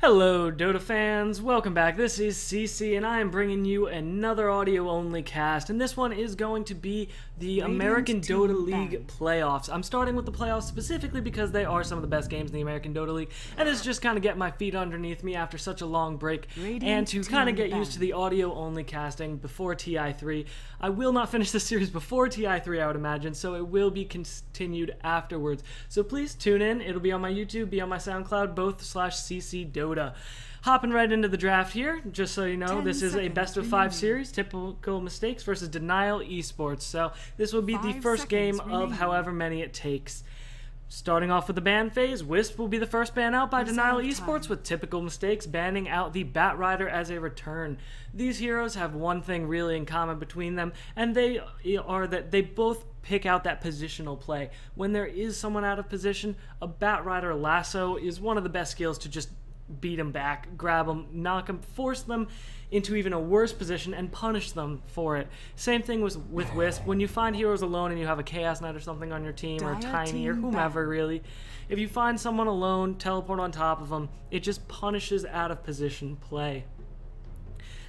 Hello Dota fans, welcome back. This is SeeC and I am bringing you another audio only cast, and this one is going to be the American Dota League playoffs. I'm starting with the playoffs specifically because they are some of the best games in the American Dota League, and it's just kind of get my feet underneath me after such a long break and to kind of get used to the audio only casting before TI3. I will not finish this series before TI3, I would imagine, so it will be continued afterwards. So please tune in. It'll be on my YouTube, be on my SoundCloud, both /CC Dota. Hopping right into the draft here, just so you know, this is a best of 5 series, typical mistakes versus Denial Esports. So this will be the first game of however many it takes. Starting off with the ban phase, Wisp will be the first ban out by Denial Esports with typical mistakes, banning out the Bat Rider as a return. These heroes have one thing really in common between them, and they are that they both pick out that positional play. When there is someone out of position, a Bat Rider lasso is one of the best skills to just beat them back, grab them, knock them, force them into even a worse position and punish them for it. Same thing with Wisp. When you find heroes alone and you have a Chaos Knight or something on your team, or Tiny, or whomever really, if you find someone alone, teleport on top of them, it just punishes out of position play.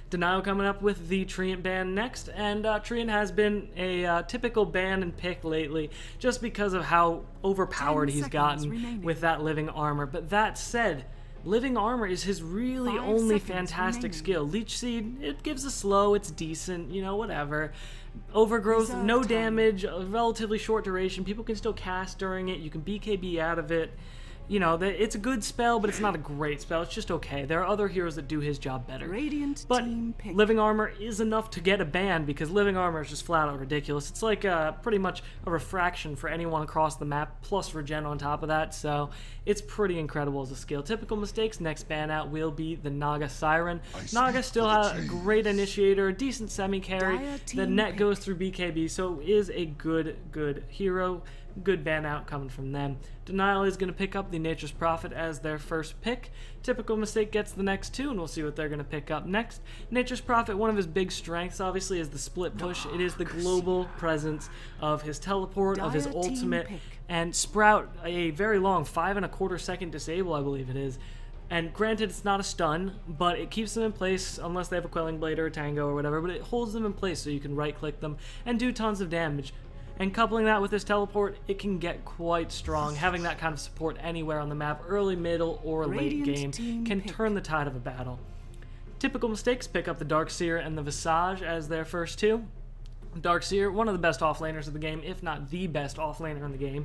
Denial coming up with the Treant ban next, and Treant has been a typical ban and pick lately just because of how overpowered he's gotten with that living armor. But that said, living armor is his really only fantastic skill. Leech Seed, it gives a slow, it's decent, you know, whatever. Overgrowth, no damage, a relatively short duration. People can still cast during it. You can BKB out of it. You know, it's a good spell, but it's not a great spell. It's just okay. There are other heroes that do his job better. But living armor is enough to get a ban because living armor is just flat out ridiculous. It's like pretty much a refraction for anyone across the map, plus regen on top of that. So it's pretty incredible as a skill. Typical mistakes, next ban out will be the Naga Siren. Naga still has a great initiator, a decent semi-carry. The net goes through BKB, so is a good hero. Good ban out coming from them. Denial is going to pick up the Nature's Prophet as their first pick. Typical Mistake gets the next two, and we'll see what they're going to pick up next. Nature's Prophet, one of his big strengths, obviously, is the split push. It is the global presence of his teleport, of his ultimate, and Sprout, a very long 5.25 second disable, I believe it is. And granted, it's not a stun, but it keeps them in place unless they have a Quelling Blade or a Tango or whatever, but it holds them in place so you can right-click them and do tons of damage. And coupling that with his teleport, it can get quite strong. Having that kind of support anywhere on the map, early, middle, or late game, can turn the tide of a battle. Typical mistakes, pick up the Darkseer and the Visage as their first two. Darkseer, one of the best offlaners of the game, if not the best offlaner in the game.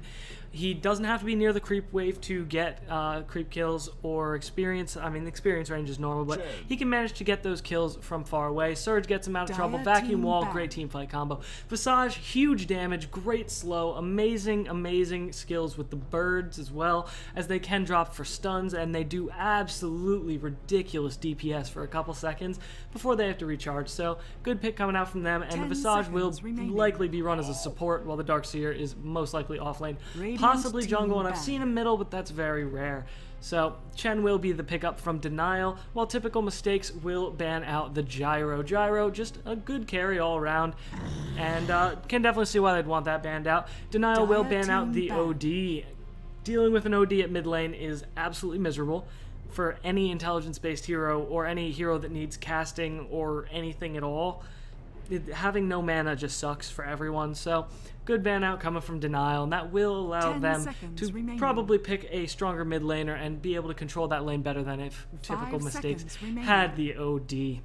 He doesn't have to be near the creep wave to get creep kills or experience. I mean, the experience range is normal, but he can manage to get those kills from far away. Surge gets him out of trouble. Vacuum Wall, great team fight combo. Visage, huge damage, great slow, amazing skills with the birds as well, as they can drop for stuns, and they do absolutely ridiculous DPS for a couple seconds before they have to recharge. So, good pick coming out from them, and the Visage will likely be run as a support, while the Darkseer is most likely offlane. Possibly jungle, and I've seen him middle, but that's very rare. So, Chen will be the pickup from Denial, while Typical Mistakes will ban out the Gyro. Gyro, just a good carry all around, and can definitely see why they'd want that banned out. Denial will ban out the OD. Dealing with an OD at mid lane is absolutely miserable for any intelligence-based hero, or any hero that needs casting or anything at all. Having no mana just sucks for everyone, so good ban out coming from Denial, and that will allow them to probably pick a stronger mid laner and be able to control that lane better than if Typical Mistakes had the OD.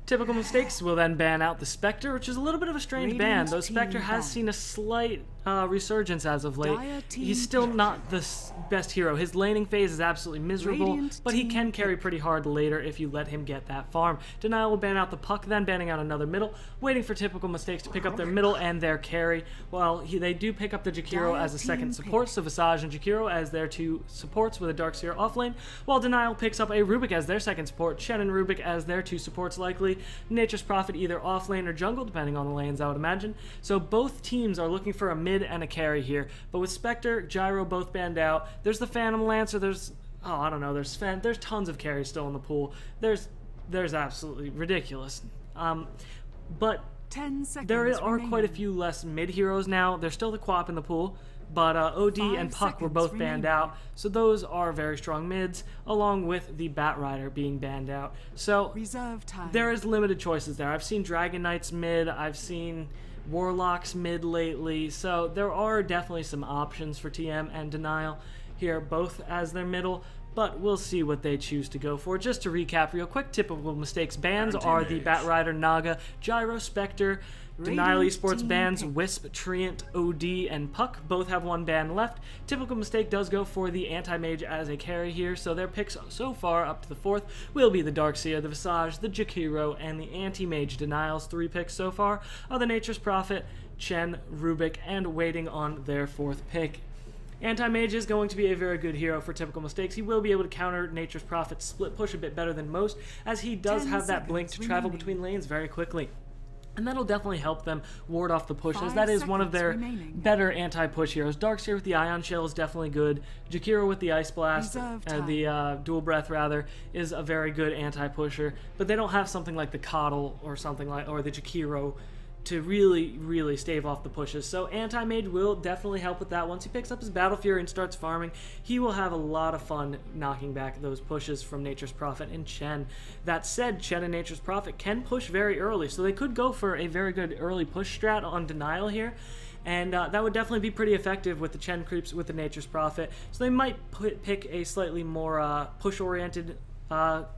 Typical Mistakes will then ban out the Spectre, which is a little bit of a strange ban, though Spectre has seen a slight resurgence as of late. He's still not the best hero. His laning phase is absolutely miserable, but he can carry pretty hard later if you let him get that farm. Denial will ban out the Puck, then banning out another middle, waiting for Typical Mistakes to pick up their middle and their carry. Well, they do pick up the Jakiro as a second support, so Visage and Jakiro as their two supports with a Darkseer offlane, while Denial picks up a Rubik as their second support, Shen and Rubik as their two supports likely, Nature's Prophet either offlane or jungle, depending on the lanes I would imagine. So both teams are looking for a mid and a carry here, but with Spectre, Gyro both banned out. There's the Phantom Lancer, there's I don't know, there's tons of carries still in the pool. There's absolutely ridiculous. But there are quite a few less mid heroes now. There's still the Quap in the pool, but OD and 5 Puck were seconds both banned remaining. out, so those are very strong mids, along with the Bat Rider being banned out. So Reserve time. there is limited choices there. I've seen Dragon Knights mid, I've seen Warlocks mid lately, so there are definitely some options for TM and Denial here, both as their middle, but we'll see what they choose to go for. Just to recap real quick, typical mistakes bans are the Bat Rider, Naga, Gyro, Spectre, Denial Radiant Esports team bans, pick. Wisp, Treant, OD, and Puck both have one ban left. Typical mistake does go for the Anti-Mage as a carry here, so their picks so far up to the 4th will be the Darkseer, the Visage, the Jakiro, and the Anti-Mage. Denial's 3 picks so far are the Nature's Prophet, Chen, Rubik, and waiting on their 4th pick. Anti-Mage is going to be a very good hero for typical mistakes. He will be able to counter Nature's Prophet's split push a bit better than most, as he does 10 have that blink to seconds travel remaining. between lanes very quickly. And that'll definitely help them ward off the push, as 5 that is one of their seconds remaining. better anti-push heroes. Darkseer with the Ion Shell is definitely good. Jakiro with the Ice Blast, Reserve time. the Dual Breath rather, is a very good anti-pusher. But they don't have something like the Coddle or something like, or the Jakiro to really stave off the pushes. So Anti-Mage will definitely help with that. Once he picks up his Battle Fury and starts farming, he will have a lot of fun knocking back those pushes from Nature's Prophet and Chen. That said, Chen and Nature's Prophet can push very early, so they could go for a very good early push strat on Denial here. And that would definitely be pretty effective with the Chen creeps with the Nature's Prophet. So they might pick a slightly more push-oriented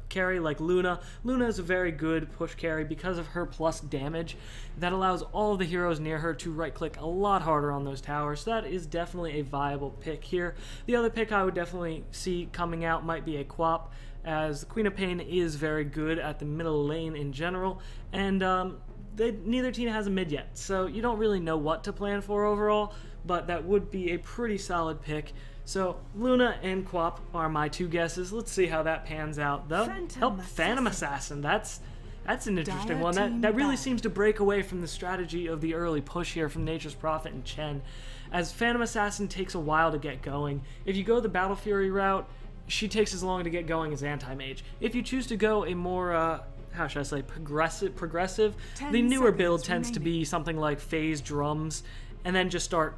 carry like Luna. Luna is a very good push carry because of her plus damage that allows all of the heroes near her to right click a lot harder on those towers, so that is definitely a viable pick here. The other pick I would definitely see coming out might be a Quap, as the Queen of Pain is very good at the middle lane in general, and neither team has a mid yet, so you don't really know what to plan for overall, but that would be a pretty solid pick. So Luna and Quap are my 2 guesses. Let's see how that pans out, though. Phantom Assassin. That's an interesting one. That really seems to break away from the strategy of the early push here from Nature's Prophet and Chen, as Phantom Assassin takes a while to get going. If you go the Battle Fury route, she takes as long to get going as Anti-Mage. If you choose to go a more how should I say, progressive, the newer build tends to be something like phase drums, and then just start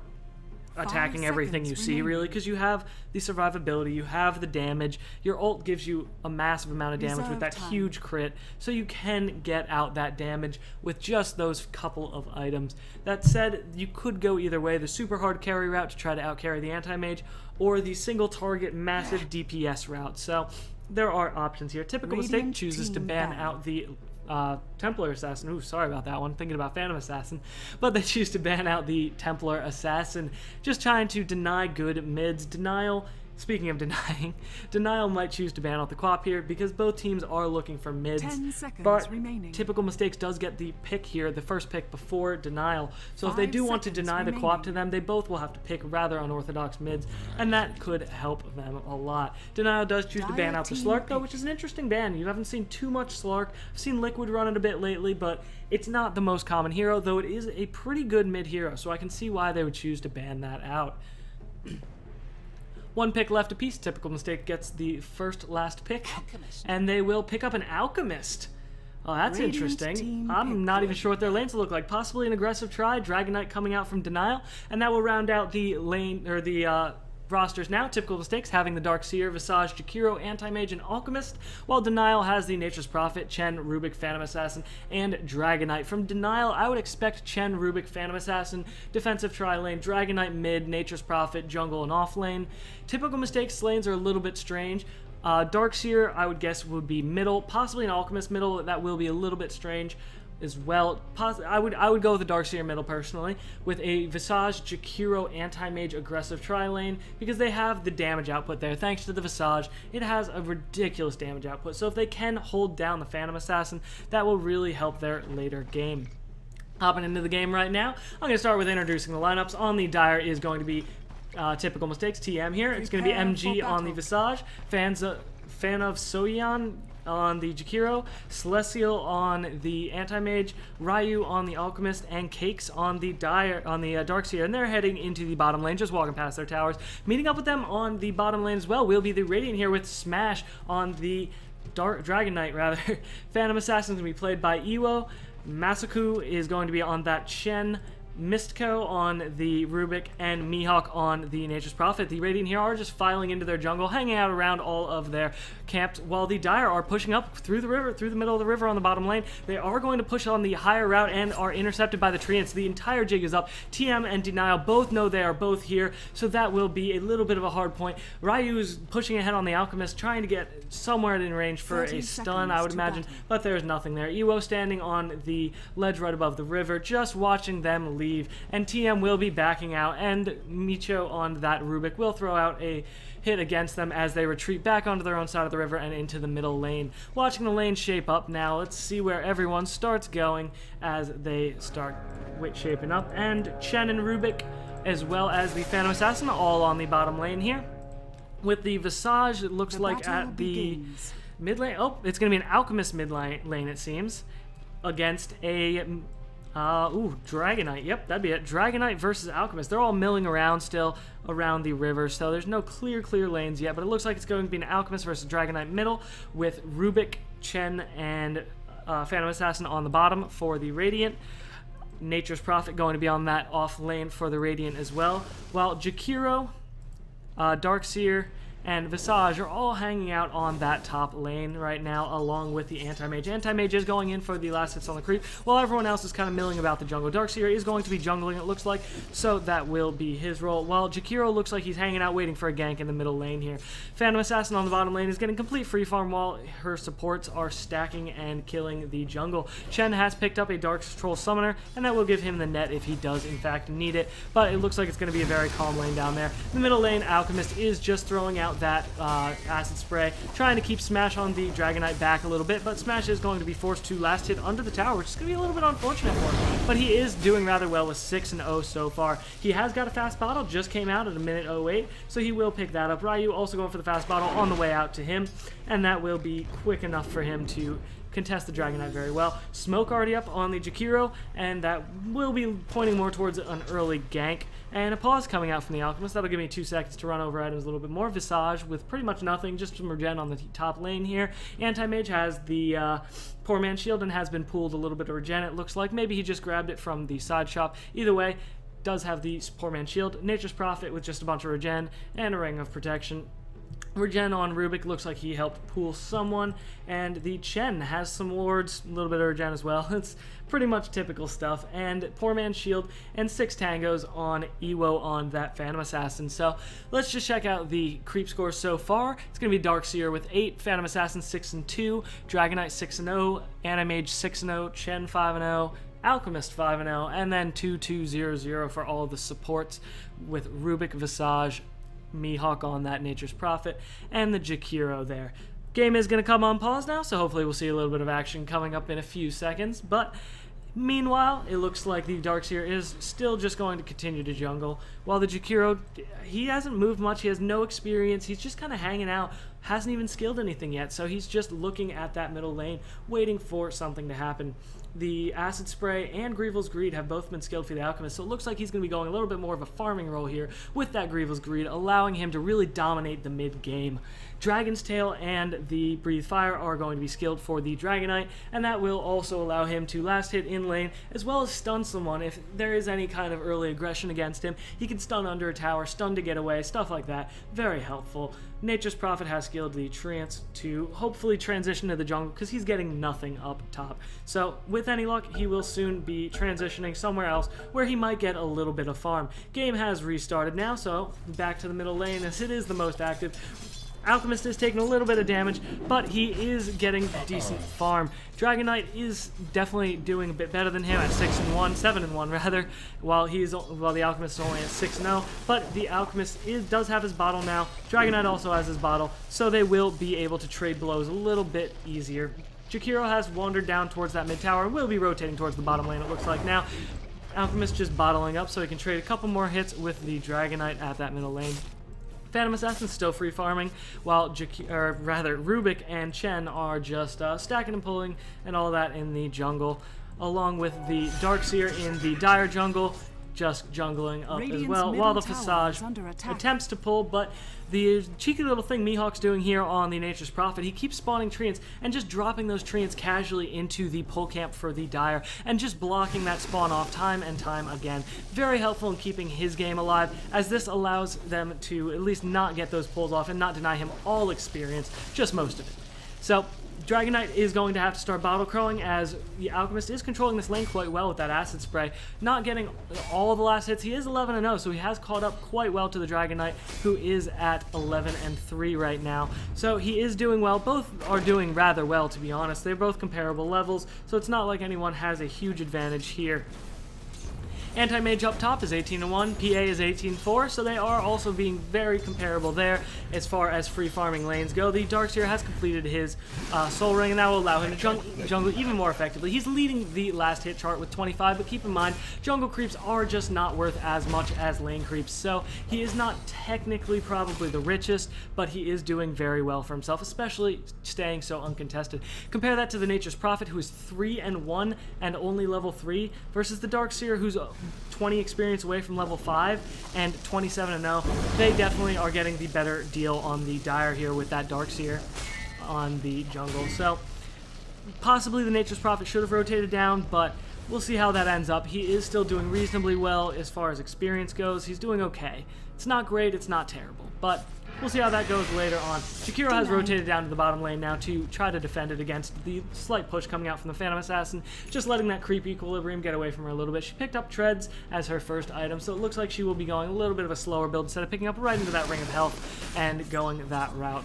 attacking everything you see, really, because you have the survivability, you have the damage, your ult gives you a massive amount of damage with that huge crit, so you can get out that damage with just those couple of items. That said, you could go either way, the super hard carry route to try to outcarry the Anti-Mage, or the single target massive DPS route, so there are options here. Typical Mistake chooses to ban out the Templar Assassin. Ooh, sorry about that one. Thinking about Phantom Assassin. But they choose to ban out the Templar Assassin. Just trying to deny good mids. Denial, speaking of denying, Denial might choose to ban out the Quap here because both teams are looking for mids. 10 seconds but remaining. Typical Mistakes does get the pick here, the first pick before Denial. So if they 5 do want to seconds deny the remaining. Quap to them, they both will have to pick rather unorthodox mids, and that could help them a lot. Denial does choose to ban out the Team Slark, though, pick. which is an interesting ban. You haven't seen too much Slark. I've seen Liquid run it a bit lately, but it's not the most common hero, though it is a pretty good mid hero, so I can see why they would choose to ban that out. 1 pick left apiece. Typical Mistake gets the last pick, and they will pick up an Alchemist. Oh, that's Radiant interesting. team I'm pick. not even sure what their lanes will look like. Possibly an aggressive try, Dragon Knight coming out from Denial, and that will round out the lane, or the rosters now. Typical Mistakes having the Darkseer, Visage, Jakiro, Anti-Mage, and Alchemist, while Denial has the Nature's Prophet, Chen, Rubik, Phantom Assassin, and Dragon Knight. From Denial, I would expect Chen, Rubik, Phantom Assassin, defensive tri-lane, Dragon Knight mid, Nature's Prophet, jungle, and off lane. Typical Mistakes lanes are a little bit strange. Darkseer, I would guess, would be middle, possibly an Alchemist middle. That will be a little bit strange as well. I would go with the Darkseer middle personally, with a Visage, Jakiro, Anti-Mage aggressive tri-lane, because they have the damage output there. Thanks to the Visage, it has a ridiculous damage output, so if they can hold down the Phantom Assassin, that will really help their later game. Hopping into the game right now, I'm going to start with introducing the lineups. On the Dire is going to be Typical Mistakes, TM here. It's going to be MG on the Visage, Fan of Soyeon on the Jakiro, Celestial on the Anti-Mage, Ryu on the Alchemist, and Cakes on the Darkseer, and they're heading into the bottom lane, just walking past their towers. Meeting up with them on the bottom lane as well will be the Radiant here with Smash on the Dragon Knight, rather. Phantom Assassin is going to be played by Iwo. Masaku is going to be on that Chen. Mistco on the Rubik, and Mihawk on the Nature's Prophet. The Radiant here are just filing into their jungle, hanging out around all of their camps, while the Dire are pushing up through the river, through the middle of the river on the bottom lane. They are going to push on the higher route and are intercepted by the Treants. The entire jig is up. TM and Denial both know they are both here, so that will be a little bit of a hard point. Ryu is pushing ahead on the Alchemist, trying to get somewhere in range for a stun, I would imagine, but there's nothing there. Iwo standing on the ledge right above the river, just watching them leave. And TM will be backing out, and Micho on that Rubik will throw out a hit against them as they retreat back onto their own side of the river and into the middle lane. Watching the lane shape up now, let's see where everyone starts going as they start shaping up. And Chen and Rubik, as well as the Phantom Assassin, all on the bottom lane here. With the Visage, it looks like at the mid lane. Oh, it's going to be an Alchemist mid lane, it seems, against a Dragonite. Yep, that'd be it. Dragonite versus Alchemist. They're all milling around still around the river, so there's no clear lanes yet, but it looks like it's going to be an Alchemist versus Dragonite middle, with Rubik, Chen, and Phantom Assassin on the bottom for the Radiant. Nature's Prophet going to be on that off lane for the Radiant as well, while Jakiro, Darkseer, and Visage are all hanging out on that top lane right now, along with the Anti-Mage. Anti-Mage is going in for the last hits on the creep, while everyone else is kind of milling about the jungle. Darkseer is going to be jungling, it looks like, so that will be his role, while Jakiro looks like he's hanging out waiting for a gank in the middle lane here. Phantom Assassin on the bottom lane is getting complete free farm while her supports are stacking and killing the jungle. Chen has picked up a Dark Troll Summoner, and that will give him the net if he does in fact need it, but it looks like it's going to be a very calm lane down there. In the middle lane, Alchemist is just throwing out that acid spray, trying to keep Smash on the Dragonite back a little bit, but Smash is going to be forced to last hit under the tower, which is going to be a little bit unfortunate for him, but he is doing rather well with 6-0 so far. He has got a fast bottle, just came out at 1:08, so he will pick that up. Ryu also going for the fast bottle on the way out to him, and that will be quick enough for him to contest the Dragonite very well. Smoke already up on the Jakiro, and that will be pointing more towards an early gank. And a pause coming out from the Alchemist. That'll give me 2 seconds to run over items a little bit more. Visage with pretty much nothing, just some regen on the top lane here. Anti-Mage has the Poor Man's Shield and has been pulled a little bit of regen, it looks like. Maybe he just grabbed it from the side shop. Either way, does have the Poor Man's Shield. Nature's Prophet with just a bunch of regen and a Ring of Protection. Regen on Rubik looks like he helped pull someone, and the Chen has some wards, a little bit of regen as well. It's pretty much typical stuff, and Poor Man's Shield and 6 tangos on Iwo on that Phantom Assassin. So let's just check out the creep scores so far. It's going to be Darkseer with 8, Phantom Assassin 6-2, Dragonite 6-0, Anti-Mage 6-0, Chen 5-0, Alchemist 5-0, and then 2-2-0-0 for all of the supports with Rubik, Visage, Mihawk on that Nature's Prophet, and the Jakiro there. Game is going to come on pause now, so hopefully we'll see a little bit of action coming up in a few seconds, but meanwhile, it looks like the Darkseer is still just going to continue to jungle, while the Jakiro, he hasn't moved much, he has no experience, he's just kind of hanging out, hasn't even skilled anything yet, so he's just looking at that middle lane, waiting for something to happen. The Acid Spray and Grievel's Greed have both been skilled for the Alchemist, so it looks like he's going to be going a little bit more of a farming role here with that Grievel's Greed, allowing him to really dominate the mid-game. Dragon's Tail and the Breathe Fire are going to be skilled for the Dragonite, and that will also allow him to last hit in lane, as well as stun someone. If there is any kind of early aggression against him, he can stun under a tower, stun to get away, stuff like that. Very helpful. Nature's Prophet has skilled the Treants to hopefully transition to the jungle, because he's getting nothing up top. So with any luck, he will soon be transitioning somewhere else where he might get a little bit of farm. Game has restarted now, so back to the middle lane as it is the most active. Alchemist is taking a little bit of damage, but he is getting decent farm. Dragonite is definitely doing a bit better than him at 7-1 rather, while the Alchemist is only at 6-0. But the Alchemist does have his bottle now. Dragonite also has his bottle, so they will be able to trade blows a little bit easier. Jakiro has wandered down towards that mid tower and will be rotating towards the bottom lane, it looks like now. Alchemist just bottling up so he can trade a couple more hits with the Dragonite at that middle lane. Phantom Assassin's still free farming, while Rubik and Chen are just stacking and pulling and all that in the jungle, along with the Darkseer in the Dire jungle, just jungling up as well, while the Visage attempts to pull, but the cheeky little thing Mihawk's doing here on the Nature's Prophet, he keeps spawning treants and just dropping those treants casually into the pull camp for the Dire, and just blocking that spawn off time and time again. Very helpful in keeping his game alive, as this allows them to at least not get those pulls off and not deny him all experience, just most of it. So Dragon Knight is going to have to start bottle crowing, as the Alchemist is controlling this lane quite well with that acid spray. Not getting all of the last hits. He is 11-0, so he has caught up quite well to the Dragon Knight, who is at 11-3 right now. So he is doing well. Both are doing rather well, to be honest. They're both comparable levels, so it's not like anyone has a huge advantage here. Anti-Mage up top is 18-1, PA is 18-4, so they are also being very comparable there as far as free farming lanes go. The Darkseer has completed his Soul Ring, and that will allow him to jungle even more effectively. He's leading the last hit chart with 25, but keep in mind, jungle creeps are just not worth as much as lane creeps, so he is not technically probably the richest, but he is doing very well for himself, especially staying so uncontested. Compare that to the Nature's Prophet, who is 3-1 and only level 3, versus the Darkseer, who's 20 experience away from level 5 and 27-0. They definitely are getting the better deal on the Dire here with that Darkseer on the jungle. So possibly the Nature's Prophet should have rotated down, but we'll see how that ends up. He is still doing reasonably well as far as experience goes. He's doing okay. It's not great, it's not terrible, but we'll see how that goes later on. Jakiro has rotated down to the bottom lane now to try to defend it against the slight push coming out from the Phantom Assassin, just letting that creep equilibrium get away from her a little bit. She picked up Treads as her first item, so it looks like she will be going a little bit of a slower build instead of picking up right into that Ring of Health and going that route.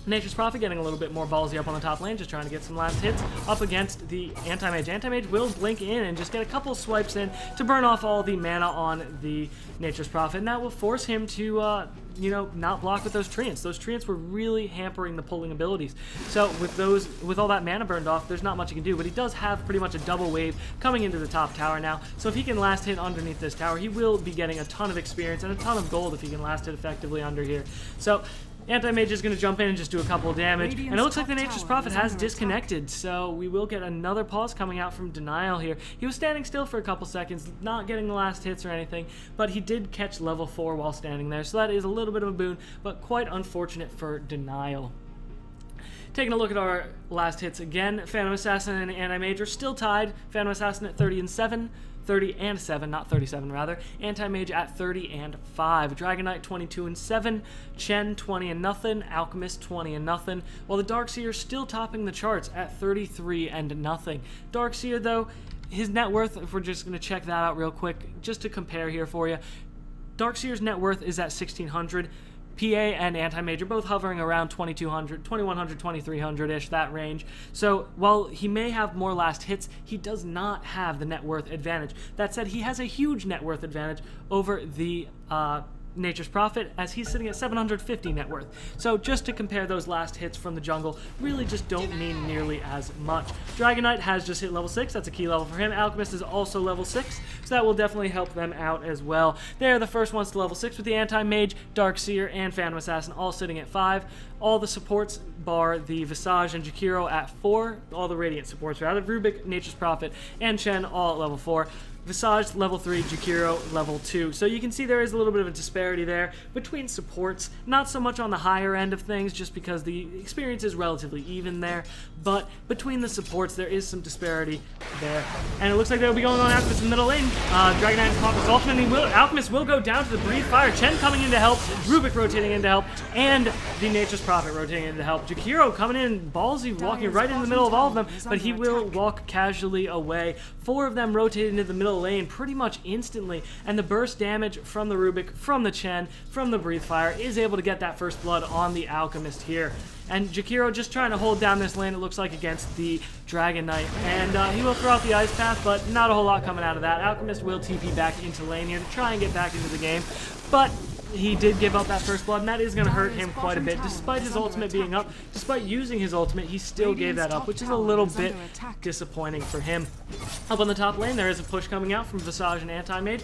Nature's Prophet getting a little bit more ballsy up on the top lane, just trying to get some last hits up against the Anti-Mage. Anti-Mage will blink in and just get a couple swipes in to burn off all the mana on the Nature's Prophet, and that will force him to, not block with those treants. Those treants were really hampering the pulling abilities. So with all that mana burned off, there's not much he can do, but he does have pretty much a double wave coming into the top tower now. So if he can last hit underneath this tower, he will be getting a ton of experience and a ton of gold if he can last hit effectively under here. So Anti-Mage is going to jump in and just do a couple of damage, and it looks like the Nature's Prophet has disconnected, so we will get another pause coming out from Denial here. He was standing still for a couple seconds, not getting the last hits or anything, but he did catch level 4 while standing there, so that is a little bit of a boon, but quite unfortunate for Denial. Taking a look at our last hits again, Phantom Assassin and Anti-Mage are still tied. Phantom Assassin at 30-7. 30-7, not 37 rather. Anti-Mage at 30-5. Dragon Knight 22-7. Chen 20-0. Alchemist 20-0. While the Darkseer still topping the charts at 33-0. Darkseer though, his net worth, if we're just going to check that out real quick, just to compare here for you, Darkseer's net worth is at 1600. PA and Anti-Mage are both hovering around 2200, 2100, 2300-ish, that range. So while he may have more last hits, he does not have the net worth advantage. That said, he has a huge net worth advantage over the Nature's Prophet, as he's sitting at 750 net worth. So just to compare those last hits from the jungle, really just don't mean nearly as much. Dragon Knight has just hit level 6, that's a key level for him. Alchemist is also level 6, so that will definitely help them out as well. They're the first ones to level 6 with the Anti-Mage, Darkseer, and Phantom Assassin all sitting at 5. All the supports bar the Visage and Jakiro at 4. All the Radiant supports rather. Rubik, Nature's Prophet, and Chen all at level 4. Visage level 3, Jakiro level 2. So you can see there is a little bit of a disparity there between supports. Not so much on the higher end of things, just because the experience is relatively even there. But between the supports, there is some disparity there. And it looks like they'll be going on Alchemist in the middle lane. Dragon Knight pops his ultimate, and Alchemist will go down to the Breathe Fire. Chen coming in to help, Rubik rotating in to help, and the Nature's Prophet rotating in to help. Jakiro coming in ballsy, walking right in the middle of all of them, but he will walk casually away. 4 of them rotated into the middle lane pretty much instantly, and the burst damage from the Rubik, from the Chen, from the Breathe Fire is able to get that first blood on the Alchemist here. And Jakiro just trying to hold down this lane, it looks like, against the Dragon Knight. And he will throw out the Ice Path, but not a whole lot coming out of that. Alchemist will TP back into lane here to try and get back into the game, but he did give up that first blood, and that is going to hurt him quite a bit. Despite his ultimate being up, despite using his ultimate, he still gave that up, which is a little bit disappointing for him. Up on the top lane, there is a push coming out from Visage and Anti-Mage.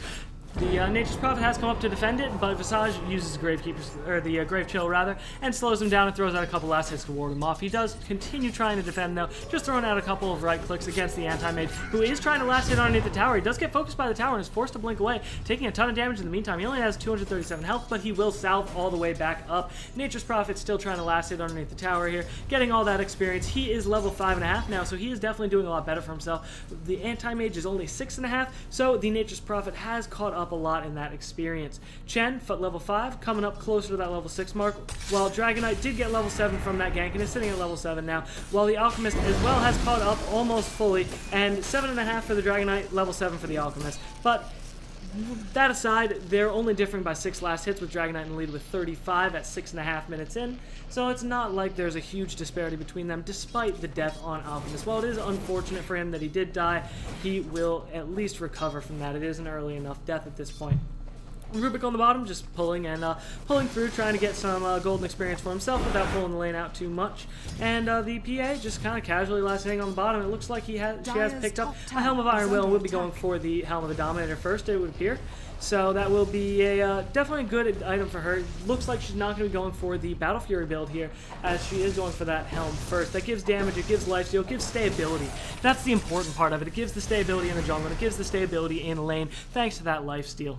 The Nature's Prophet has come up to defend it, but Visage uses the Grave Chill rather, and slows him down and throws out a couple last hits to ward him off. He does continue trying to defend though, just throwing out a couple of right clicks against the anti-mage, who is trying to last hit underneath the tower. He does get focused by the tower and is forced to blink away, taking a ton of damage in the meantime. He only has 237 health, but he will salve all the way back up. Nature's Prophet still trying to last hit underneath the tower here, getting all that experience. He is level 5.5 now, so he is definitely doing a lot better for himself. The anti-mage is only 6.5, so the Nature's Prophet has caught up a lot in that experience. Chen, level 5, coming up closer to that level 6 mark, while Dragonite did get level 7 from that gank and is sitting at level 7 now, while the Alchemist as well has caught up almost fully, and 7.5 for the Dragonite, level 7 for the Alchemist. But that aside, they're only differing by 6 last hits, with Dragonite in the lead with 35 at 6.5 minutes in, so it's not like there's a huge disparity between them despite the death on Alchemist. While it is unfortunate for him that he did die, he will at least recover from that. It is an early enough death at this point. Rubik on the bottom, just pulling through, trying to get some golden experience for himself without pulling the lane out too much. And the PA just kind of casually last hitting on the bottom. It looks like she has picked up a Helm of Iron Will and will be going for the Helm of the Dominator first, it would appear. So that will be a definitely a good item for her. Looks like she's not going to be going for the Battle Fury build here, as she is going for that Helm first. That gives damage, it gives lifesteal, it gives stayability. That's the important part of it. It gives the stayability in the jungle, and it gives the stayability in lane, thanks to that lifesteal.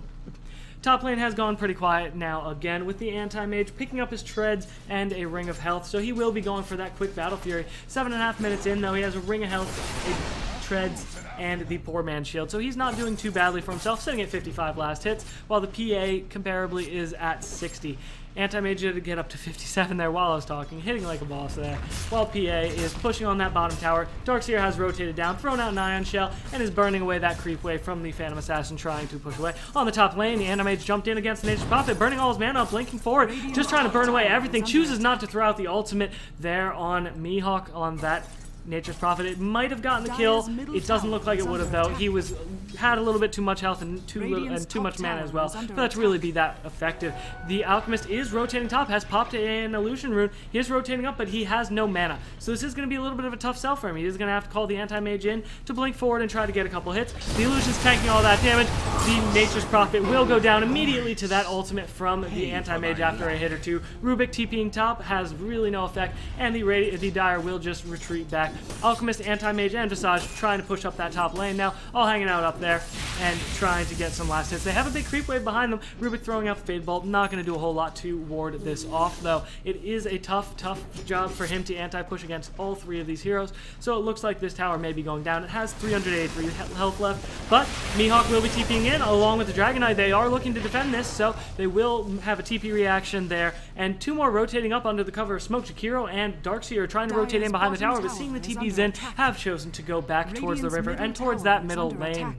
Top lane has gone pretty quiet now again, with the anti-mage picking up his treads and a ring of health, so he will be going for that quick Battle Fury. 7.5 minutes in though, he has a ring of health, a treads, and the poor man's shield, so he's not doing too badly for himself, sitting at 55 last hits, while the PA comparably is at 60. Anti-mage did get up to 57 there while I was talking, hitting like a boss there, while PA is pushing on that bottom tower. Darkseer has rotated down, thrown out an Ion Shell, and is burning away that creep wave from the Phantom Assassin trying to push away. On the top lane, the anti-mage jumped in against the Nature's Prophet, burning all his mana up, blinking forward, just trying to burn away everything, chooses not to throw out the ultimate there on Mihawk on that Nature's Prophet. It might have gotten the kill. It doesn't look like it would have though. He had a little bit too much health and too much mana as well for that to really be that effective. The Alchemist is rotating top, has popped an illusion rune. He is rotating up, but he has no mana. So this is going to be a little bit of a tough sell for him. He is going to have to call the anti-mage in to blink forward and try to get a couple hits. The illusion's tanking all that damage. The Nature's Prophet will go down immediately to that ultimate from the anti-mage after a hit or two. Rubik TPing top has really no effect, and the Dire will just retreat back. Alchemist, anti-mage, and Visage trying to push up that top lane now, all hanging out up there and trying to get some last hits. They have a big creep wave behind them. Rubik throwing out the Fade Bolt, not going to do a whole lot to ward this off though. It is a tough job for him to anti-push against all 3 of these heroes, so it looks like this tower may be going down. It has 383 health left, but Mihawk will be TPing in along with the Dragonite. They are looking to defend this, so they will have a TP reaction there, and 2 more rotating up under the cover of smoke. Jakiro and Darkseer are trying to rotate in behind the tower, but seeing the TPs in, have chosen to go back towards the river and towards that middle lane.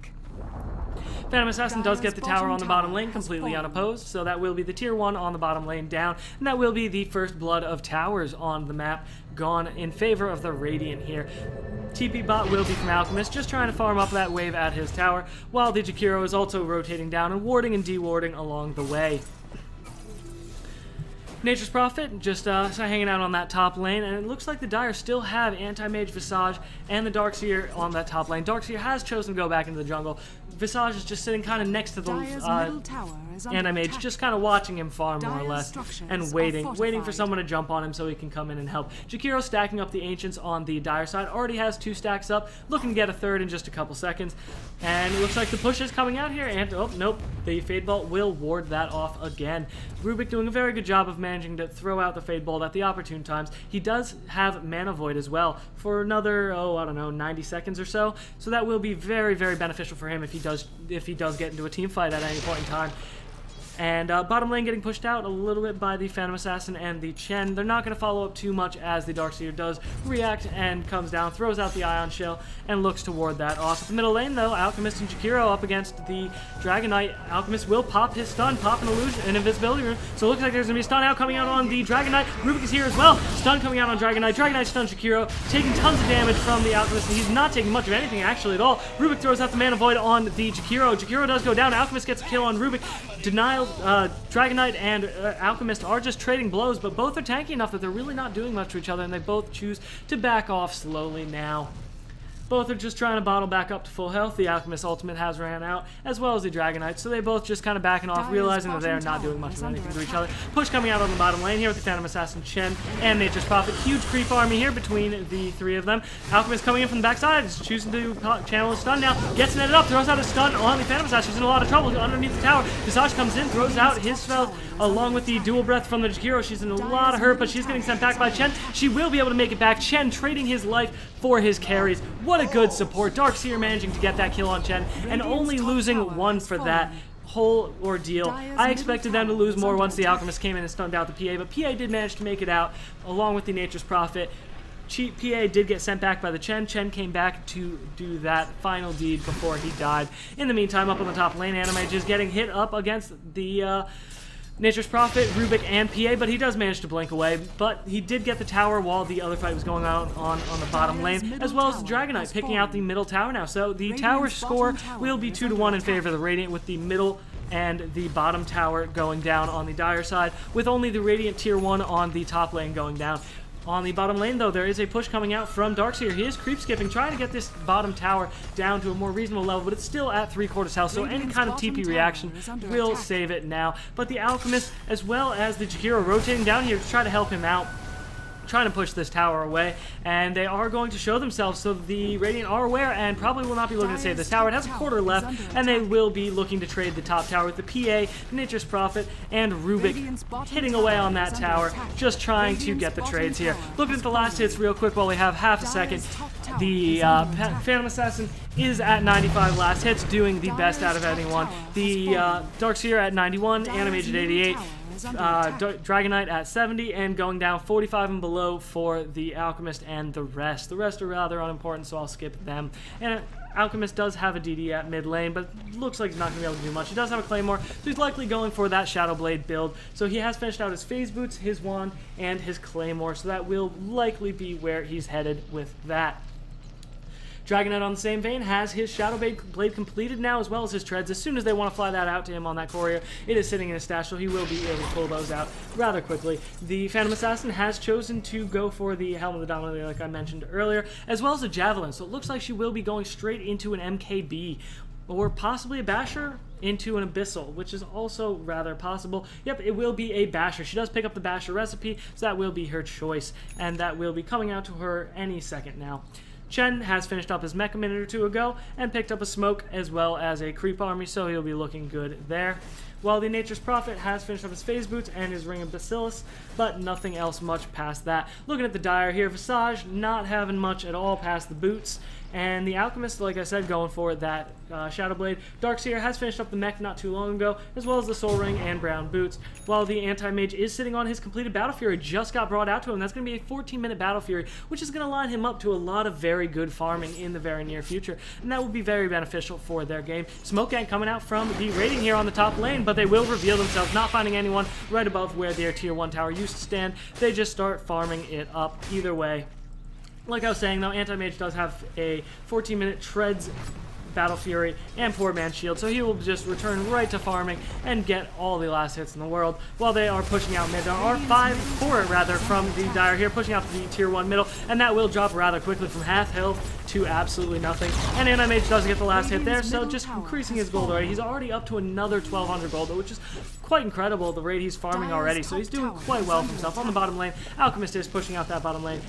Phantom Assassin does get the tower on the bottom lane completely unopposed, so that will be the tier 1 on the bottom lane down, and that will be the first blood of towers on the map gone in favor of the Radiant here. TP bot will be from Alchemist, just trying to farm up that wave at his tower, while the Jakiro is also rotating down and warding and dewarding along the way. Nature's Prophet just hanging out on that top lane, and it looks like the Dire still have Anti-Mage, Visage, and the Darkseer on that top lane. Darkseer has chosen to go back into the jungle. Visage is just sitting kind of next to the Anti-Mage, just kind of watching him farm more or less, and waiting for someone to jump on him so he can come in and help. Jakiro stacking up the Ancients on the Dire side, already has 2 stacks up, looking to get a third in just a couple seconds, and it looks like the push is coming out here, and oh, nope, the Fade Bolt will ward that off again. Rubik doing a very good job of managing to throw out the Fade Bolt at the opportune times. He does have Mana Void as well for another, I don't know, 90 seconds or so, so that will be very, very beneficial for him if he does get into a team fight at any point in time. And bottom lane getting pushed out a little bit by the Phantom Assassin and the Chen. They're not going to follow up too much as the Darkseer does react and comes down, throws out the Ion Shell, and looks to ward that off. At the middle lane, though, Alchemist and Jakiro up against the Dragonite. Alchemist will pop his stun, pop an illusion, an invisibility rune. So it looks like there's going to be a stun out coming out on the Dragonite. Rubik is here as well. Stun coming out on Dragonite. Dragonite stuns Jakiro, taking tons of damage from the Alchemist, and he's not taking much of anything actually at all. Rubik throws out the Mana Void on the Jakiro. Jakiro does go down. Alchemist gets a kill on Rubik. Denial. Dragonite and Alchemist are just trading blows, but both are tanky enough that they're really not doing much to each other, and they both choose to back off slowly now. Both are just trying to bottle back up to full health. The Alchemist ultimate has ran out, as well as the Dragonite, so they both just kind of backing off, realizing that they're not doing much of anything to each other. Push coming out on the bottom lane here with the Phantom Assassin Chen and Nature's Prophet. Huge creep army here between the three of them. Alchemist coming in from the backside, is choosing to channel a stun now. Gets netted up, throws out a stun on the Phantom Assassin. She's in a lot of trouble underneath the tower. Visage comes in, throws out his spell along with the dual breath from the Jakiro. She's in a lot of hurt, but she's getting sent back by Chen. She will be able to make it back. Chen trading his life for his carries. What a good support. Darkseer managing to get that kill on Chen and only losing one for that whole ordeal. I expected them to lose more once the Alchemist came in and stunned out the PA, but PA did manage to make it out along with the Nature's Prophet. PA did get sent back by the Chen. Chen came back to do that final deed before he died. In the meantime, up on the top lane, Anime just getting hit up against the Nature's Prophet, Rubik, and PA, but he does manage to blink away. But he did get the tower while the other fight was going on the bottom lane, as well as the Dragonite picking out the middle tower now. So the tower score will be 2-1 in favor of the Radiant, with the middle and the bottom tower going down on the Dire side, with only the Radiant tier 1 on the top lane going down. On the bottom lane, though, there is a push coming out from Darkseer. He is creep skipping, trying to get this bottom tower down to a more reasonable level, but it's still at 3/4 health, so any kind of TP reaction will save it now. But the Alchemist, as well as the Jakiro, rotating down here to try to help him out, trying to push this tower away, and they are going to show themselves, so the Radiant are aware and probably will not be looking to save this tower. It has a quarter left, and they will be looking to trade the top tower with the PA, Nature's Prophet, and Rubik hitting away on that tower, just trying to get the trades here. Looking at the last hits real quick while we have half a second. The Phantom Assassin is at 95 last hits, doing the best out of anyone. The Darkseer at 91, Animage at 88, Dragonite at 70, and going down 45 and below for the Alchemist and the rest. The rest are rather unimportant, so I'll skip them. And Alchemist does have a DD at mid lane, but looks like he's not going to be able to do much. He does have a Claymore, so he's likely going for that Shadow Blade build. So he has finished out his Phase Boots, his Wand, and his Claymore, so that will likely be where he's headed with that. Dragonite, on the same vein, has his Shadow Blade completed now, as well as his treads. As soon as they want to fly that out to him on that courier, it is sitting in his stash, so he will be able to pull those out rather quickly. The Phantom Assassin has chosen to go for the Helm of the Dominator, like I mentioned earlier, as well as a Javelin, so it looks like she will be going straight into an MKB, or possibly a Basher into an Abyssal, which is also rather possible. Yep, it will be a Basher. She does pick up the Basher recipe, so that will be her choice, and that will be coming out to her any second now. Chen has finished up his mech a minute or two ago and picked up a smoke as well as a creep army, so he'll be looking good there. While the Nature's Prophet has finished up his Phase Boots and his Ring of Bacillus, but nothing else much past that. Looking at the Dire here, Visage not having much at all past the boots, and the Alchemist, like I said, going for that Shadow Blade. Darkseer has finished up the mech not too long ago, as well as the Soul Ring and Brown Boots, while the Anti-Mage is sitting on his completed Battle Fury, just got brought out to him. That's going to be a 14-minute Battle Fury, which is going to line him up to a lot of very good farming in the very near future, and that will be very beneficial for their game. Smoke Gang coming out from the Radiant here on the top lane, but they will reveal themselves, not finding anyone right above where their Tier 1 tower used to stand. They just start farming it up either way. Like I was saying, though, Anti-Mage does have a 14-minute Treads Battle Fury and Poor Man's Shield, so he will just return right to farming and get all the last hits in the world while they are pushing out mid. There are 4 from the Dire here, pushing out the Tier 1 middle, and that will drop rather quickly from half health to absolutely nothing. And Anti-Mage does get the last hit there, so just increasing his gold already. He's already up to another 1,200 gold, which is quite incredible, the rate he's farming already, so he's doing quite well for himself. On the bottom lane, Alchemist is pushing out that bottom lane,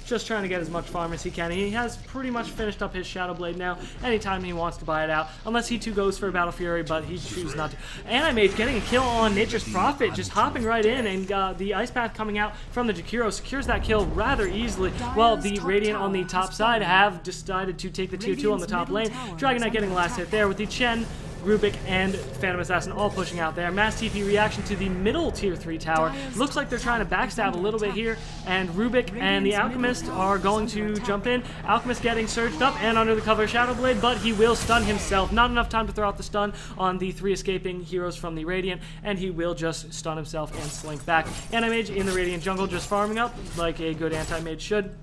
just trying to get as much farm as he can. He has pretty much finished up his Shadow Blade now, anytime he wants to buy it out, unless he too goes for a Battle Fury, but he chooses not to. Anti-Mage getting a kill on Nature's Prophet, just hopping right in, and the Ice Path coming out from the Jakiro secures that kill rather easily, while the Radiant on the top side have decided to take the Tier 2 on the top lane. Dragonite getting the last hit there with the Chen, Rubik, and Phantom Assassin all pushing out there. Mass TP reaction to the middle Tier 3 tower. Looks like they're trying to backstab a little bit here, and Rubik and the Alchemist are going to jump in. Alchemist getting surged up and under the cover of Shadow Blade, but he will stun himself. Not enough time to throw out the stun on the 3 escaping heroes from the Radiant, and he will just stun himself and slink back. Anti-Mage in the Radiant jungle just farming up like a good Anti-Mage should.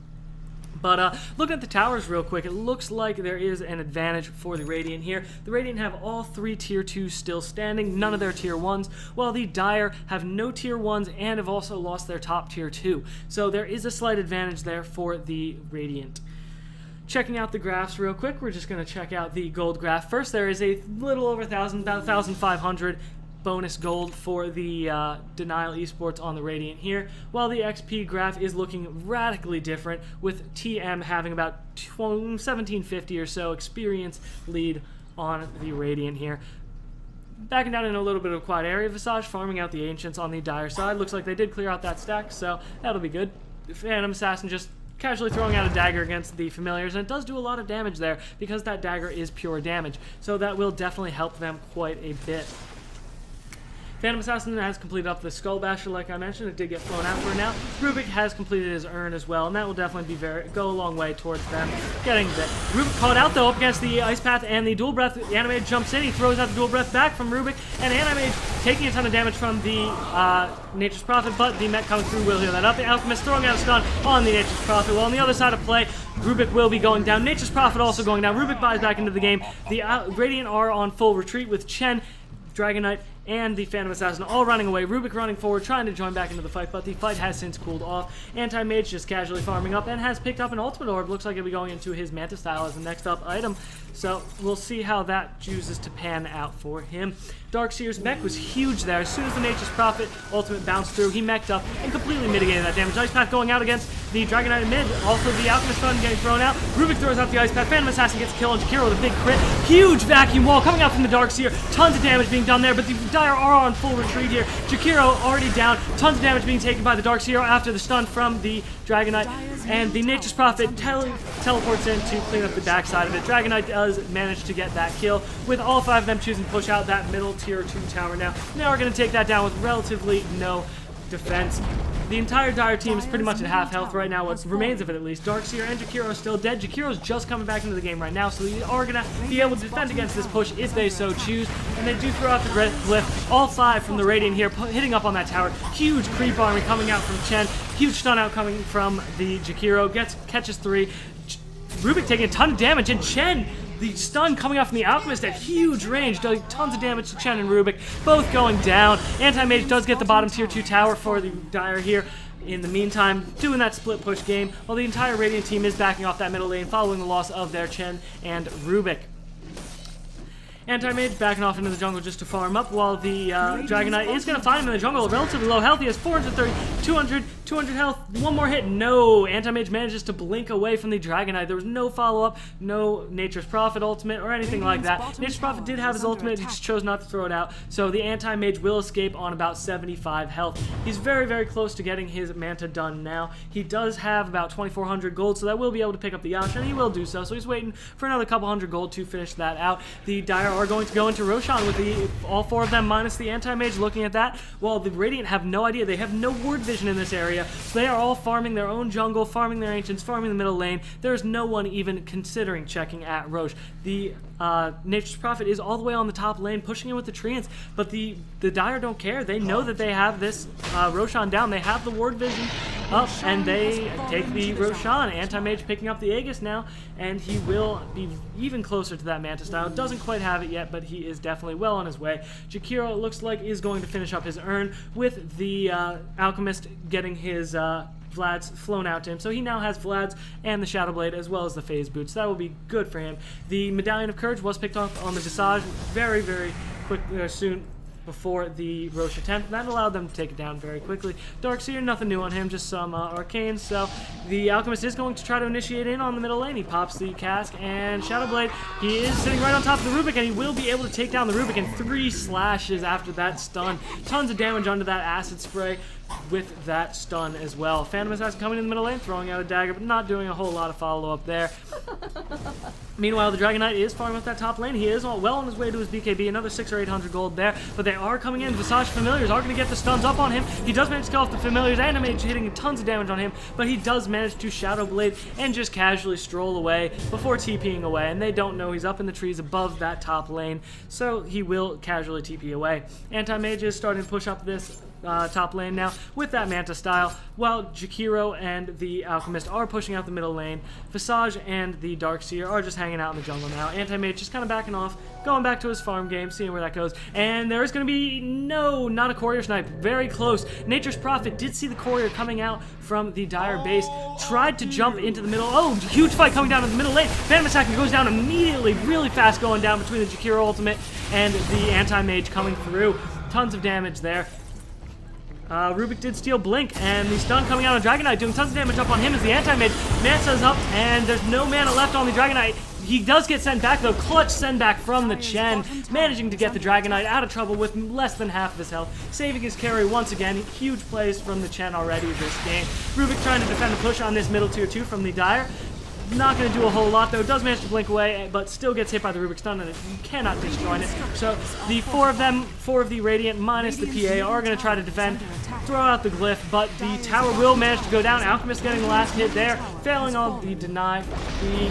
But looking at the towers real quick, it looks like there is an advantage for the Radiant here. The Radiant have all 3 Tier 2s still standing, none of their Tier 1s, while the Dire have no Tier 1s and have also lost their top Tier 2. So there is a slight advantage there for the Radiant. Checking out the graphs real quick, we're just going to check out the gold graph first. There is a little over 1,000, about 1,500 bonus gold for the Denial Esports on the Radiant here, while the XP graph is looking radically different, with TM having about 1,750 or so experience lead on the Radiant here. Backing down in a little bit of a quiet area, Visage farming out the Ancients on the Dire side. Looks like they did clear out that stack, so that'll be good. The Phantom Assassin just casually throwing out a dagger against the Familiars, and it does do a lot of damage there because that dagger is pure damage, so that will definitely help them quite a bit. Phantom Assassin has completed up the Skull Basher, like I mentioned. It did get flown out for now. Rubik has completed his urn as well, and that will definitely go a long way towards them getting bit. Rubik caught out, though, up against the Ice Path and the Dual Breath. Animage jumps in. He throws out the Dual Breath back from Rubik, and Animage taking a ton of damage from the Nature's Prophet, but the mech coming through will heal that up. The Alchemist throwing out a stun on the Nature's Prophet. Well, on the other side of play, Rubik will be going down. Nature's Prophet also going down. Rubik buys back into the game. The Radiant are on full retreat with Chen, Dragon Knight, and the Phantom Assassin all running away. Rubik running forward, trying to join back into the fight, but the fight has since cooled off. Anti-Mage just casually farming up and has picked up an Ultimate Orb. Looks like it'll be going into his Manta Style as the next up item, so we'll see how that chooses to pan out for him. Darkseer's mech was huge there. As soon as the Nature's Prophet ultimate bounced through, he mech'd up and completely mitigated that damage. Ice Path going out against the Dragon Knight in mid. Also the Alchemist stun getting thrown out. Rubik throws out the Ice Path. Phantom Assassin gets a kill on Jakiro with a big crit. Huge vacuum wall coming out from the Darkseer. Tons of damage being done there, but the Dire are on full retreat here. Jakiro already down. Tons of damage being taken by the Darkseer after the stun from the Dragon Knight. And the Nature's Prophet teleports in to clean up the backside of it. Dragon Knight does manage to get that kill, with all 5 of them choosing to push out that middle tier 2 tower now. They are going to take that down with relatively no defense. The entire Dire team is pretty much at half health right now, what remains of it at least. Darkseer and Jakiro are still dead. Jakiro's just coming back into the game right now, so they are going to be able to defend against this push if they so choose. And they do throw out the glyph. All 5 from the Radiant here, hitting up on that tower. Huge creep army coming out from Chen. Huge stun out coming from the Jakiro. Catches 3. Rubik taking a ton of damage, and Chen, the stun coming off from the Alchemist at huge range, doing tons of damage to Chen and Rubik, both going down. Anti-Mage does get the bottom tier 2 tower for the Dire here. In the meantime, doing that split push game, while the entire Radiant team is backing off that middle lane following the loss of their Chen and Rubik. Anti-Mage backing off into the jungle just to farm up, while the Dragon Knight is going to find him in the jungle. Relatively low health. He has 430, 200 health. One more hit. No. Anti-Mage manages to blink away from the Dragon Knight. There was no follow-up, no Nature's Prophet ultimate or anything like that. Nature's Prophet did have his ultimate. He just chose not to throw it out. So the Anti-Mage will escape on about 75 health. He's very, very close to getting his Manta done now. He does have about 2,400 gold, so that will be able to pick up the Yash, and he will do so. So he's waiting for another couple hundred gold to finish that out. The Dire are going to go into Roshan with all 4 of them minus the Anti-Mage looking at that, while the Radiant have no idea. They have no ward vision in this area, so they are all farming their own jungle, farming their Ancients, farming the middle lane. There's no one even considering checking at Rosh. The Nature's Prophet is all the way on the top lane, pushing in with the Treants, but the Dire don't care. They know that they have this Roshan down. They have the ward vision up, and they take the Roshan. Anti-Mage picking up the Aegis now, and he will be even closer to that Manta style. Doesn't quite have it yet, but he is definitely well on his way. Jakiro, it looks like, is going to finish up his urn, with the Alchemist getting his Vlad's flown out to him. So he now has Vlad's and the Shadow Blade as well as the Phase Boots. That will be good for him. The Medallion of Courage was picked up on the Visage very, very quick, soon before the Roche attempt. That allowed them to take it down very quickly. Darkseer, nothing new on him, just some arcanes. So the Alchemist is going to try to initiate in on the middle lane. He pops the cask, and Shadow Blade, he is sitting right on top of the Rubik, and he will be able to take down the Rubik in 3 slashes after that stun. Tons of damage onto that acid spray with that stun as well. Phantom Assassin coming in the middle lane, throwing out a dagger, but not doing a whole lot of follow-up there. Meanwhile, the Dragon Knight is farming up that top lane. He is well on his way to his BKB, another 600 or 800 gold there, but they are coming in. Visage Familiars are going to get the stuns up on him. He does manage to kill off the Familiars, Anti-Mage hitting tons of damage on him, but he does manage to Shadow Blade and just casually stroll away before TPing away, and they don't know he's up in the trees above that top lane, so he will casually TP away. Anti-Mage is starting to push up this top lane now with that Manta style, while Jakiro and the Alchemist are pushing out the middle lane. Visage and the Darkseer are just hanging out in the jungle now. Anti-Mage just kind of backing off, going back to his farm game, seeing where that goes. And there is going to be, no, not a Courier Snipe. Very close. Nature's Prophet did see the Courier coming out from the Dire base, tried to jump into the middle. Oh, huge fight coming down in the middle lane. Phantom Attack goes down immediately, really fast going down between the Jakiro ultimate and the Anti-Mage coming through. Tons of damage there. Rubik did steal Blink, and the stun coming out on Dragonite, doing tons of damage up on him as the Anti-Mage. Mansa's up, and there's no mana left on the Dragonite. He does get sent back, though. Clutch send back from the Chen, managing to get the Dragonite out of trouble with less than half of his health, saving his carry once again. Huge plays from the Chen already this game. Rubik trying to defend the push on this middle tier 2 from the Dire. Not going to do a whole lot, though. Does manage to blink away, but still gets hit by the Rubik stun, and you cannot disjoin it. So the four of the Radiant minus the PA are going to try to defend, throw out the glyph, but the tower will manage to go down. Alchemist getting the last hit there, failing on the deny. The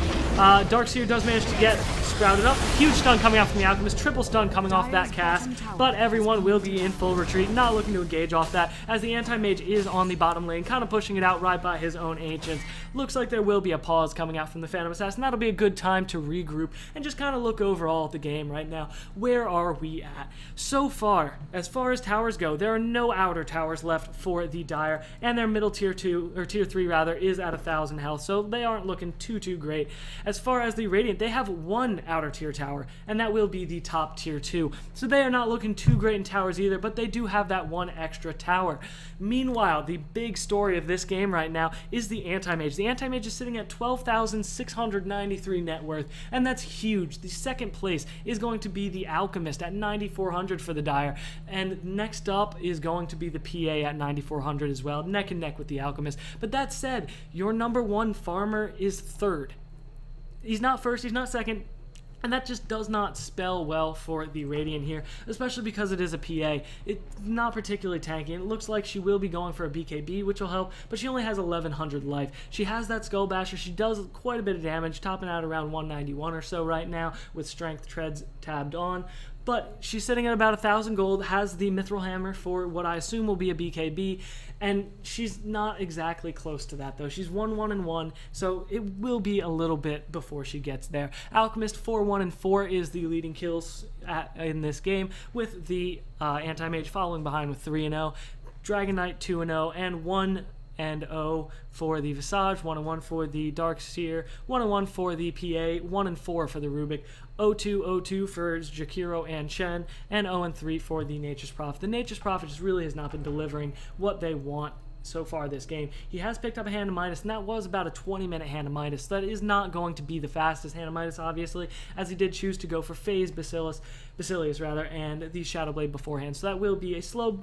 Darkseer does manage to get sprouted up. Huge stun coming out from the Alchemist, triple stun coming off that cast, but everyone will be in full retreat, not looking to engage off that, as the Anti-Mage is on the bottom lane, kind of pushing it out right by his own Ancients. Looks like there will be a pause coming out from the Phantom Assassin. That'll be a good time to regroup and just kind of look overall at the game right now. Where are we at? So far as towers go, there are no outer towers left for the Dire, and their middle tier 2, or tier 3 rather, is at 1,000 health, so they aren't looking too great. As far as the Radiant, they have one outer tier tower, and that will be the top tier 2. So they are not looking too great in towers either, but they do have that one extra tower. Meanwhile, the big story of this game right now is the Anti-Mage. The Anti-Mage is sitting at 12,693 net worth, and that's huge. The second place is going to be the Alchemist at 9,400 for the Dire, and next up is going to be the PA at 9,400 as well, neck and neck with the Alchemist. But that said, your number one farmer is third. He's not first, he's not second, and that just does not spell well for the Radiant here, especially because it is a PA. It's not particularly tanky, and it looks like she will be going for a BKB, which will help, but she only has 1,100 life. She has that Skull Basher. She does quite a bit of damage, topping out around 191 or so right now, with Strength Treads tabbed on. But she's sitting at about 1,000 gold, has the Mithril Hammer for what I assume will be a BKB, and she's not exactly close to that, though. She's 1-1-1, so it will be a little bit before she gets there. Alchemist 4-1-4 is the leading kills in this game, with the Anti-Mage following behind with 3-0, Dragonite 2-0, and 1-0 for the Visage, 1-1 for the Darkseer, 1-1 for the PA, 1-4 for the Rubik, 0-2 for Jakiro and Chen, and 0-3 for the Nature's Prophet. The Nature's Prophet just really has not been delivering what they want so far this game. He has picked up a Hand of Midas, and that was about a 20-minute Hand of Midas. That is not going to be the fastest Hand of Midas, obviously, as he did choose to go for Phase Basilius and the Shadow Blade beforehand. So that will be a slow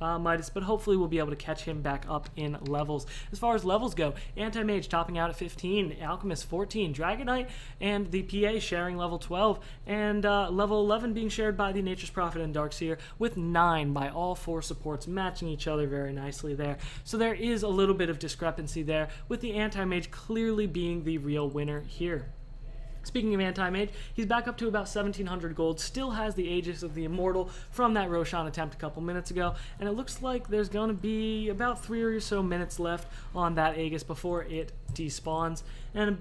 Midas, but hopefully we'll be able to catch him back up in levels. As far as levels go, Anti-Mage topping out at 15, Alchemist 14, Dragonite and the PA sharing level 12, and level 11 being shared by the Nature's Prophet and Darkseer, with 9 by all 4 supports, matching each other very nicely there. So there is a little bit of discrepancy there, with the Anti-Mage clearly being the real winner here. Speaking of Anti-Mage, he's back up to about 1,700 gold, still has the Aegis of the Immortal from that Roshan attempt a couple minutes ago, and it looks like there's going to be about 3 or so minutes left on that Aegis before it despawns, and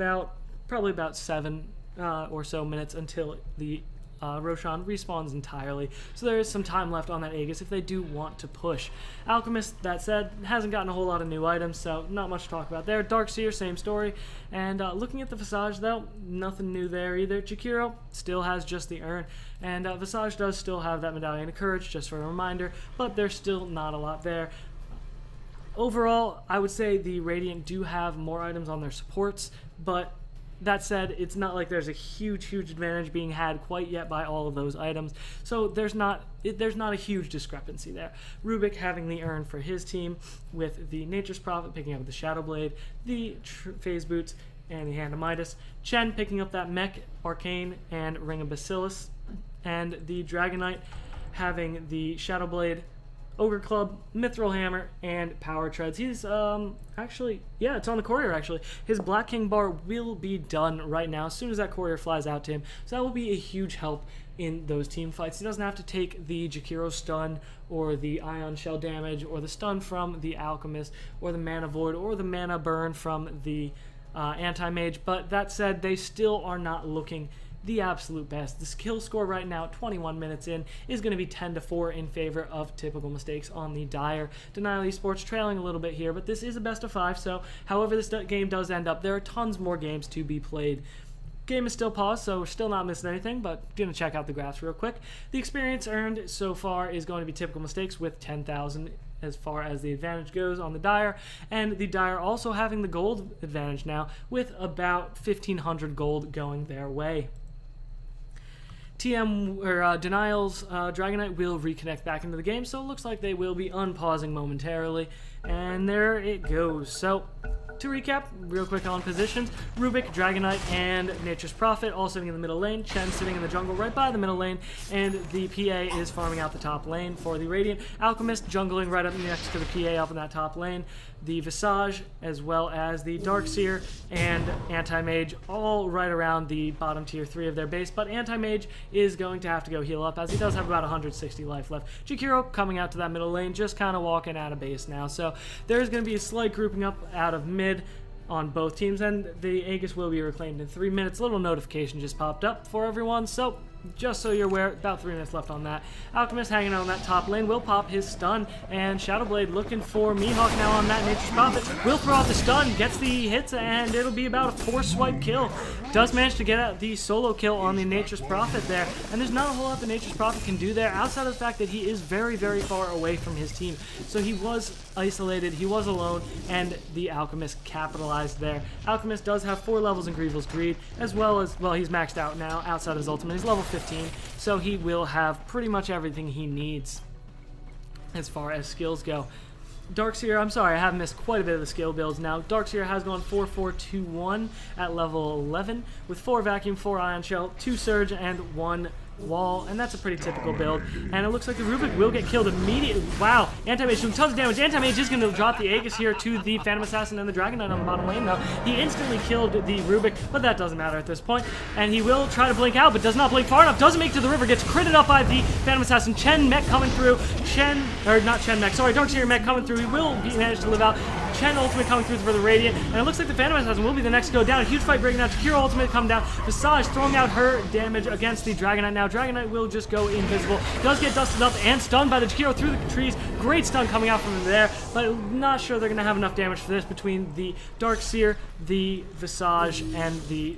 probably about 7 or so minutes until the Roshan respawns entirely, so there is some time left on that Aegis if they do want to push. Alchemist, that said, hasn't gotten a whole lot of new items, so not much to talk about there. Darkseer, same story, and looking at the Visage, though, nothing new there either. Jakiro still has just the urn, and Visage does still have that Medallion of Courage, just for a reminder, but there's still not a lot there. Overall, I would say the Radiant do have more items on their supports, but that said, it's not like there's a huge advantage being had quite yet by all of those items, so there's not a huge discrepancy there. Rubik having the urn for his team, with the Nature's Prophet picking up the Shadow Blade, the Phase Boots, and the Hand of Midas. Chen picking up that Mech, Arcane, and Ring of Basilius, and the Dragonite having the Shadow Blade, Ogre Club, Mithril Hammer, and Power Treads. He's, actually, yeah, it's on the Courier, actually. His Black King bar will be done right now as soon as that Courier flies out to him. So that will be a huge help in those team fights. He doesn't have to take the Jakiro stun or the Ion Shell damage or the stun from the Alchemist or the Mana Void or the Mana Burn from the Anti-Mage. But that said, they still are not looking the absolute best. The skill score right now, 21 minutes in, is going to be 10-4 in favor of Typical Mistakes on the Dire. Denial Esports trailing a little bit here, but this is a best of 5, so however this game does end up, there are tons more games to be played. Game is still paused, so we're still not missing anything, but gonna check out the graphs real quick. The experience earned so far is going to be Typical Mistakes with 10,000 as far as the advantage goes on the Dire, and the Dire also having the gold advantage now with about 1,500 gold going their way. TM, or Denial's Dragon Knight will reconnect back into the game, so it looks like they will be unpausing momentarily, and there it goes. So, to recap, real quick on positions, Rubik, Dragon Knight, and Nature's Prophet all sitting in the middle lane, Chen sitting in the jungle right by the middle lane, and the PA is farming out the top lane for the Radiant. Alchemist jungling right up next to the PA up in that top lane. The Visage, as well as the Darkseer and Anti-Mage, all right around the bottom tier 3 of their base, but Anti-Mage is going to have to go heal up, as he does have about 160 life left. Jakiro coming out to that middle lane, just kind of walking out of base now, so there's going to be a slight grouping up out of mid on both teams, and the Aegis will be reclaimed in 3 minutes. A little notification just popped up for everyone, so just so you're aware, about 3 minutes left on that. Alchemist hanging out on that top lane will pop his stun, and Shadowblade looking for Mihawk now on that Nature's Prophet. Will throw out the stun, gets the hits, and it'll be about a 4-swipe kill. Does manage to get out the solo kill on the Nature's Prophet there, and there's not a whole lot the Nature's Prophet can do there outside of the fact that he is very, very far away from his team. So he was isolated, he was alone, and the Alchemist capitalized there. Alchemist does have 4 levels in Grievel's Greed, as well as, well, he's maxed out now outside of his ultimate. He's level 15, so he will have pretty much everything he needs as far as skills go. Darkseer, I'm sorry, I have missed quite a bit of the skill builds now. Darkseer has gone 4-4-2-1 at level 11 with 4 Vacuum, 4 Ion Shell, 2 Surge, and 1 Wall, and that's a pretty typical build. And it looks like the Rubik will get killed immediately. Wow, Anti-Mage doing tons of damage. Anti-Mage is going to drop the Aegis here to the Phantom Assassin and the Dragon Knight on the bottom lane, though. He instantly killed the Rubik, but that doesn't matter at this point. And he will try to blink out, but does not blink far enough. Doesn't make it to the river, gets critted up by the Phantom Assassin. Chen mech coming through. Darkseer mech coming through. He will manage to live out. Chen ultimate coming through for the Radiant, and it looks like the Phantom Assassin will be the next to go down. A huge fight breaking out. Jakiro ultimate coming down. Visage throwing out her damage against the Dragon Knight. Now Dragon Knight will just go invisible. Does get dusted up and stunned by the Jakiro through the trees. Great stun coming out from there, but not sure they're going to have enough damage for this between the Darkseer, the Visage, and the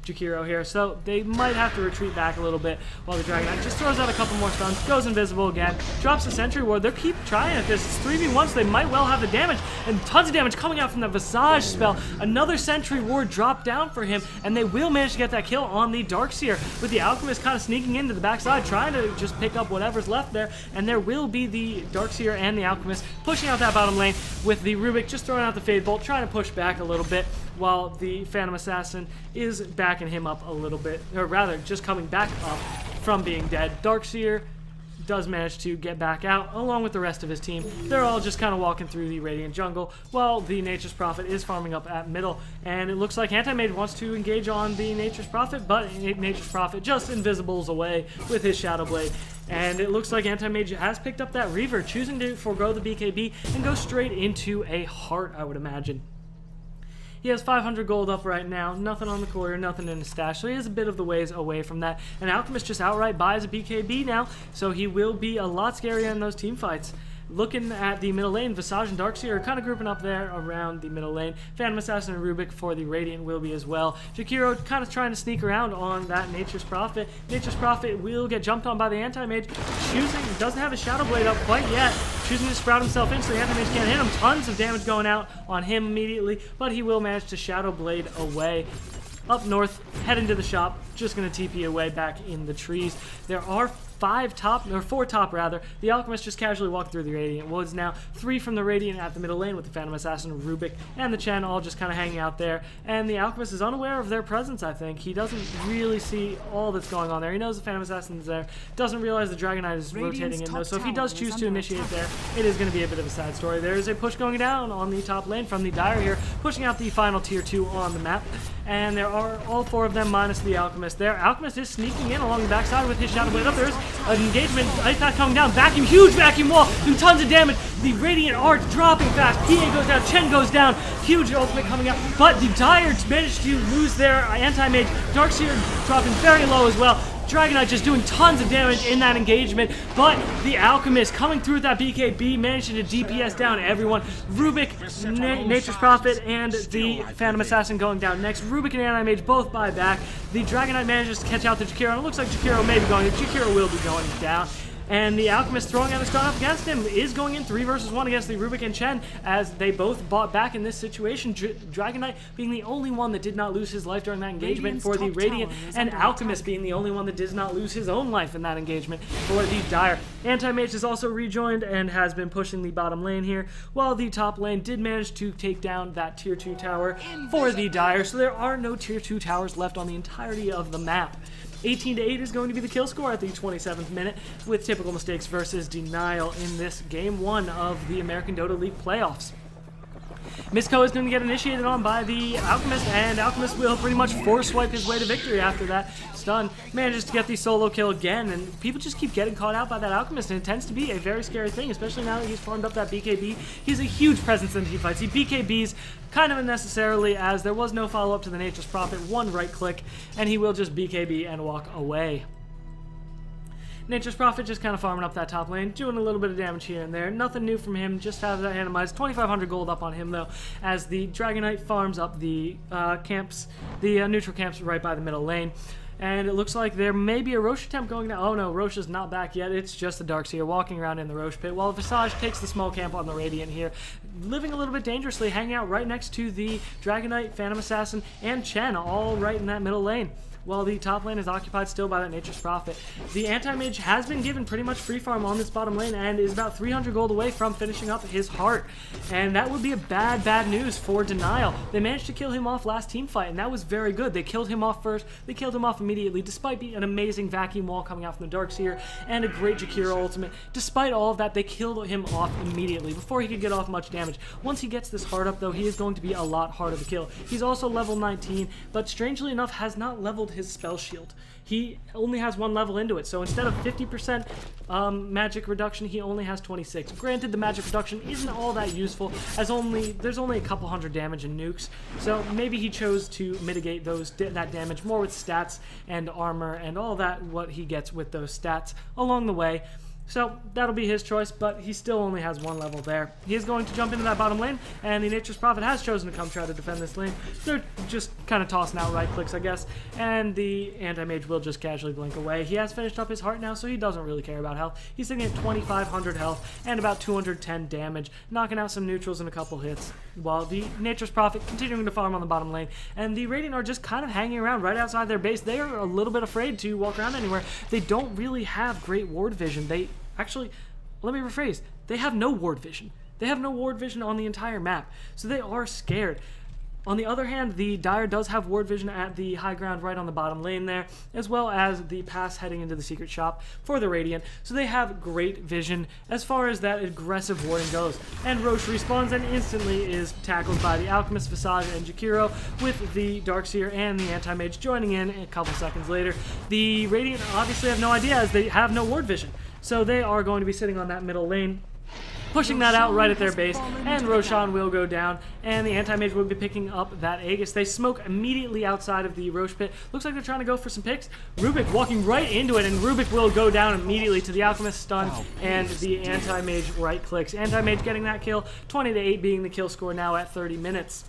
Jakiro here, so they might have to retreat back a little bit while the Dragon Knight just throws out a couple more stuns, goes invisible again, drops the Sentry Ward. They'll keep trying at this. It's 3v1, so they might well have the damage, and tons of damage coming out from the Visage spell. Another Sentry Ward dropped down for him, and they will manage to get that kill on the Darkseer, with the Alchemist kind of sneaking into the backside, trying to just pick up whatever's left there, and there will be the Darkseer and the Alchemist pushing out that bottom lane, with the Rubik just throwing out the Fade Bolt, trying to push back a little bit, while the Phantom Assassin is backing him up a little bit, or rather, just coming back up from being dead. Darkseer does manage to get back out, along with the rest of his team. They're all just kind of walking through the Radiant jungle, while the Nature's Prophet is farming up at middle, and it looks like Anti-Mage wants to engage on the Nature's Prophet, but Nature's Prophet just invisibles away with his Shadow Blade. And it looks like Anti-Mage has picked up that Reaver, choosing to forego the BKB and go straight into a Heart, I would imagine. He has 500 gold up right now, nothing on the Courier, nothing in his stash, so he is a bit of the ways away from that. And Alchemist just outright buys a BKB now, so he will be a lot scarier in those team fights. Looking at the middle lane, Visage and Darkseer are kind of grouping up there around the middle lane. Phantom Assassin and Rubik for the Radiant will be as well. Jakiro kind of trying to sneak around on that Nature's Prophet. Nature's Prophet will get jumped on by the Anti-Mage. Doesn't have his Shadow Blade up quite yet. Choosing to sprout himself in so the Anti-Mage can't hit him. Tons of damage going out on him immediately, but he will manage to Shadow Blade away. Up north, heading to the shop, just going to TP away back in the trees. There are 4 top rather. The Alchemist just casually walked through the Radiant Woods now. 3 from the Radiant at the middle lane with the Phantom Assassin, Rubik, and the Chen all just kind of hanging out there. And the Alchemist is unaware of their presence, I think. He doesn't really see all that's going on there. He knows the Phantom Assassin is there. Doesn't realize the Dragon Knight is rotating in though. So if he does choose to initiate there, it is going to be a bit of a sad story. There is a push going down on the top lane from the Dire here, pushing out the final tier 2 on the map. And there are all 4 of them minus the Alchemist there. Alchemist is sneaking in along the backside with his Shadow Blade up. There's an engagement. Ice Pack coming down. Vacuum. Huge vacuum wall. Doing tons of damage. The Radiant Art dropping fast. PA goes down. Chen goes down. Huge ultimate coming out. But the Dire managed to lose their anti-mage. Darkseer dropping very low as well. Dragon Knight just doing tons of damage in that engagement, but the Alchemist coming through with that BKB, managing to DPS down everyone. Rubik, Nature's Prophet, and the Phantom Assassin going down next. Rubik and Anti-Mage both buy back. The Dragon Knight manages to catch out the Jakiro, and it looks like Jakiro may be going. Jakiro will be going down. And the Alchemist throwing out his gun up against him is going in 3 versus 1 against the Rubik and Chen as they both bought back in this situation. Dragon Knight being the only one that did not lose his life during that engagement for the Radiant, and Alchemist being the only one that does not lose his own life in that engagement for the Dire. Anti-Mage is also rejoined and has been pushing the bottom lane here, while the top lane did manage to take down that tier 2 tower for the Dire, so there are no tier 2 towers left on the entirety of the map. 18-8 is going to be the kill score at the 27th minute, with typical mistakes versus denial in this game 1 of the American Dota League playoffs. Misco is going to get initiated on by the Alchemist, and Alchemist will pretty much force swipe his way to victory after that. Stun manages to get the solo kill again, and people just keep getting caught out by that Alchemist, and it tends to be a very scary thing, especially now that he's farmed up that BKB. He's a huge presence in team fights. He BKBs kind of unnecessarily, as there was no follow-up to the Nature's Prophet, 1 right click, and he will just BKB and walk away. Nature's Prophet just kind of farming up that top lane, doing a little bit of damage here and there. Nothing new from him, just has that randomized. 2,500 gold up on him, though, as the Dragon Knight farms up the neutral camps right by the middle lane. And it looks like there may be a Roche attempt going down. Oh no, Roche is not back yet. It's just the Darkseer walking around in the Roche pit, while Visage takes the small camp on the Radiant here, living a little bit dangerously, hanging out right next to the Dragon Knight, Phantom Assassin, and Chen, all right in that middle lane, while the top lane is occupied still by that Nature's Prophet. The Anti-Mage has been given pretty much free farm on this bottom lane and is about 300 gold away from finishing up his heart. And that would be a bad news for Denial. They managed to kill him off last team fight, and that was very good. They killed him off first. They killed him off immediately, despite an amazing vacuum wall coming out from the Darkseer and a great Jakiro ultimate. Despite all of that, they killed him off immediately before he could get off much damage. Once he gets this heart up, though, he is going to be a lot harder to kill. He's also level 19, but strangely enough has not leveled his spell shield. He only has 1 level into it, so instead of 50% magic reduction, he only has 26. Granted, the magic reduction isn't all that useful, as there's only a couple hundred damage in nukes, so maybe he chose to mitigate that damage more with stats and armor and all that, what he gets with those stats along the way. So that'll be his choice, but he still only has 1 level there. He is going to jump into that bottom lane, and the Nature's Prophet has chosen to come try to defend this lane. They're just kind of tossing out right clicks, I guess, and the Anti-Mage will just casually blink away. He has finished up his heart now, so he doesn't really care about health. He's sitting at 2,500 health and about 210 damage, knocking out some neutrals in a couple hits, while the Nature's Prophet continuing to farm on the bottom lane, and the Radiant are just kind of hanging around right outside their base. They are a little bit afraid to walk around anywhere. They don't really have great ward vision. Actually, let me rephrase. They have no ward vision. They have no ward vision on the entire map, so they are scared. On the other hand, the Dire does have ward vision at the high ground right on the bottom lane there, as well as the pass heading into the secret shop for the Radiant, so they have great vision as far as that aggressive warding goes. And Roche respawns and instantly is tackled by the Alchemist, Visage, and Jakiro, with the Darkseer and the Anti-Mage joining in a couple seconds later. The Radiant obviously have no idea, as they have no ward vision. So they are going to be sitting on that middle lane, pushing that out right at their base, and Roshan will go down, and the Anti-Mage will be picking up that Aegis. They smoke immediately outside of the Roche pit. Looks like they're trying to go for some picks. Rubik walking right into it, and Rubik will go down immediately to the Alchemist stun, and the Anti-Mage right clicks. Anti-Mage getting that kill, 20-8 being the kill score now at 30 minutes.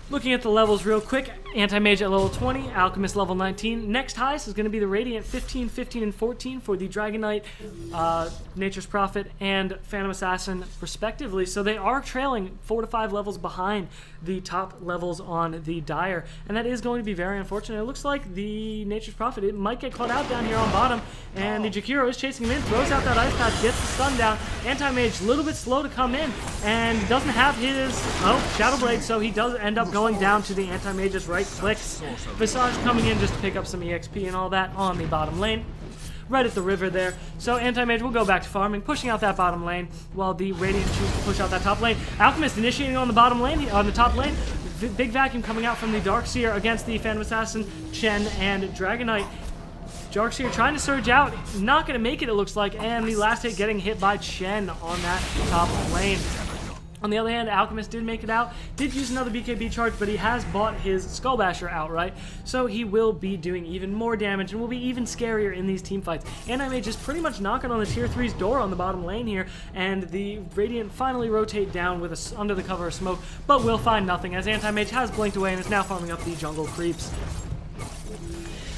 Looking at the levels real quick, Anti-Mage at level 20, Alchemist level 19. Next highest is going to be the Radiant 15, 15, and 14 for the Dragon Knight, Nature's Prophet, and Phantom Assassin respectively. So they are trailing 4 to 5 levels behind the top levels on the Dire, and that is going to be very unfortunate. It looks like the Nature's Prophet, it might get caught out down here on bottom, and the Jakiro is chasing him in, throws out that Ice Path, gets the stun down. Anti-Mage a little bit slow to come in, and doesn't have his, Shadow Blade, so he does end up going down to the Anti-Mage's right clicks. Visage coming in just to pick up some EXP and all that on the bottom lane, right at the river there. So Anti-Mage will go back to farming, pushing out that bottom lane, while the Radiant choose to push out that top lane. Alchemist initiating on the bottom lane, on the top lane. Big vacuum coming out from the Darkseer against the Phantom Assassin, Chen, and Dragon Knight. Darkseer trying to surge out, not going to make it looks like, and the last hit getting hit by Chen on that top lane. On the other hand, Alchemist did make it out, did use another BKB charge, but he has bought his Skullbasher outright, so he will be doing even more damage and will be even scarier in these team fights. Anti-Mage is pretty much knocking on the tier 3's door on the bottom lane here, and the Radiant finally rotate down with under the cover of smoke, but will find nothing as Anti-Mage has blinked away and is now farming up the jungle creeps.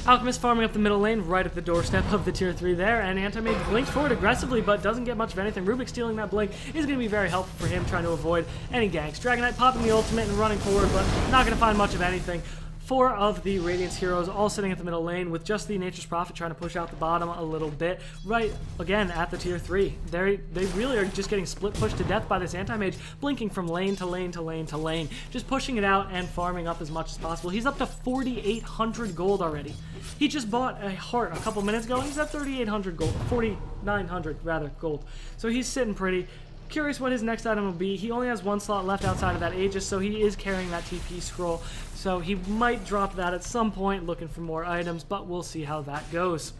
Alchemist farming up the middle lane right at the doorstep of the tier 3 there, and Anti-Mage blinks forward aggressively but doesn't get much of anything. Rubik stealing that blink is going to be very helpful for him trying to avoid any ganks. Dragon Knight popping the ultimate and running forward, but not going to find much of anything. 4 of the Radiant's heroes all sitting at the middle lane with just the Nature's Prophet trying to push out the bottom a little bit, right again at the tier 3. They really are just getting split pushed to death by this Anti-Mage, blinking from lane to lane to lane to lane, just pushing it out and farming up as much as possible. He's up to 4,800 gold already. He just bought a heart a couple minutes ago and he's at 3,800 gold, 4,900 rather gold. So he's sitting pretty. Curious what his next item will be. He only has 1 slot left outside of that Aegis, so he is carrying that TP scroll. So he might drop that at some point, looking for more items, but we'll see how that goes.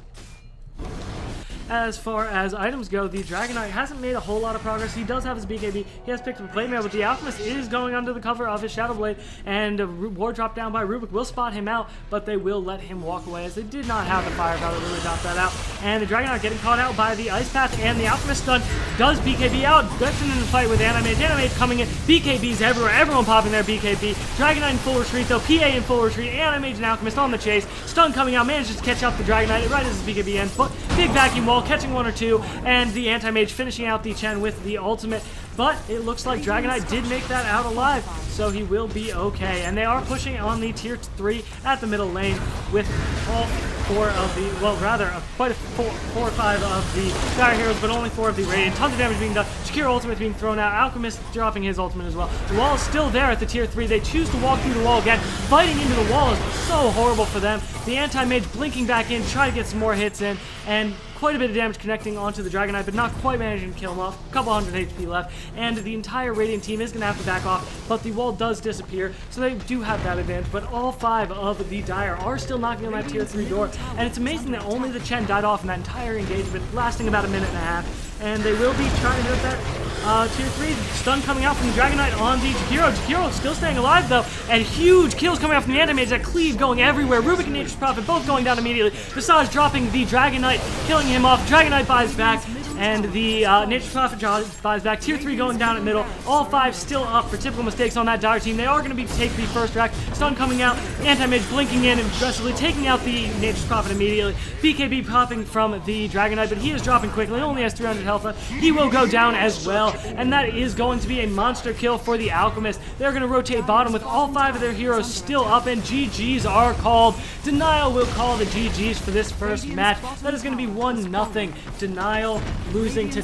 As far as items go, the Dragon Knight hasn't made a whole lot of progress. He does have his BKB. He has picked up a plate mail, but the Alchemist is going under the cover of his Shadow Blade, and a ward drop down by Rubik will spot him out, but they will let him walk away as they did not have the firepower to really drop that out. And the Dragon Knight getting caught out by the Ice Path, and the Alchemist stun does BKB out. Gets in the fight with Anti-Mage. Anti-Mage coming in. BKBs everywhere. Everyone popping their BKB. Dragon Knight in full retreat, though. PA in full retreat. Anti-Mage and Alchemist on the chase. Stun coming out. Manages to catch up the Dragon Knight right as his BKB ends. But big vacuum wall, catching 1 or 2. And the Anti-Mage finishing out the Chen with the ultimate, but it looks like Dragon Knight did make that out alive, so he will be okay. And they are pushing on the tier 3 at the middle lane with all 4 of the, well rather, quite a 4 or 5 of the Dire heroes, but only 4 of the Radiant. Tons of damage being done. Shakira ultimate being thrown out. Alchemist dropping his ultimate as well. The wall is still there at the tier 3. They choose to walk through the wall again. Fighting into the wall is so horrible for them. The Anti-Mage blinking back in, try to get some more hits in, and quite a bit of damage connecting onto the Dragon Knight, but not quite managing to kill him off. A couple hundred HP left, and the entire Radiant team is going to have to back off, but the wall does disappear, so they do have that advantage. But all 5 of the Dire are still knocking on that tier 3 door, and it's amazing that only the Chen died off in that entire engagement, lasting about a minute and a half, and they will be trying to hit that tier 3. Stun coming out from the Dragon Knight on the Jakiro. Jakiro still staying alive, though, and huge kills coming out from the Anti-Mage. That cleave going everywhere. Rubik and Nature's Prophet both going down immediately. Visage dropping the Dragon Knight, killing him off. Dragon Knight buys back, and the Nature's Prophet buys back. Tier 3 going down at middle. All 5 still up for typical mistakes on that Dire team. They are going to take the first rack. Stun coming out. Anti-Mage blinking in and aggressively taking out the Nature's Prophet immediately. BKB popping from the Dragon Knight, but he is dropping quickly. He only has 300 health left. He will go down as well, and that is going to be a monster kill for the Alchemist. They're going to rotate bottom with all 5 of their heroes still up, and GGs are called. Denial will call the GGs for this first match. That is going to be 1-0. Denial losing to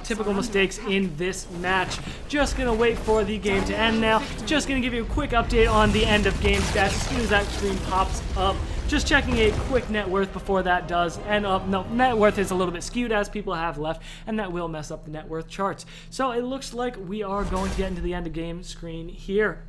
typical mistakes in this match. Just going to wait for the game to end now. Just going to give you a quick update on the end of game stats as soon as that screen pops up. Just checking a quick net worth before that does, and no, net worth is a little bit skewed as people have left, and that will mess up the net worth charts. So it looks like we are going to get into the end of game screen here.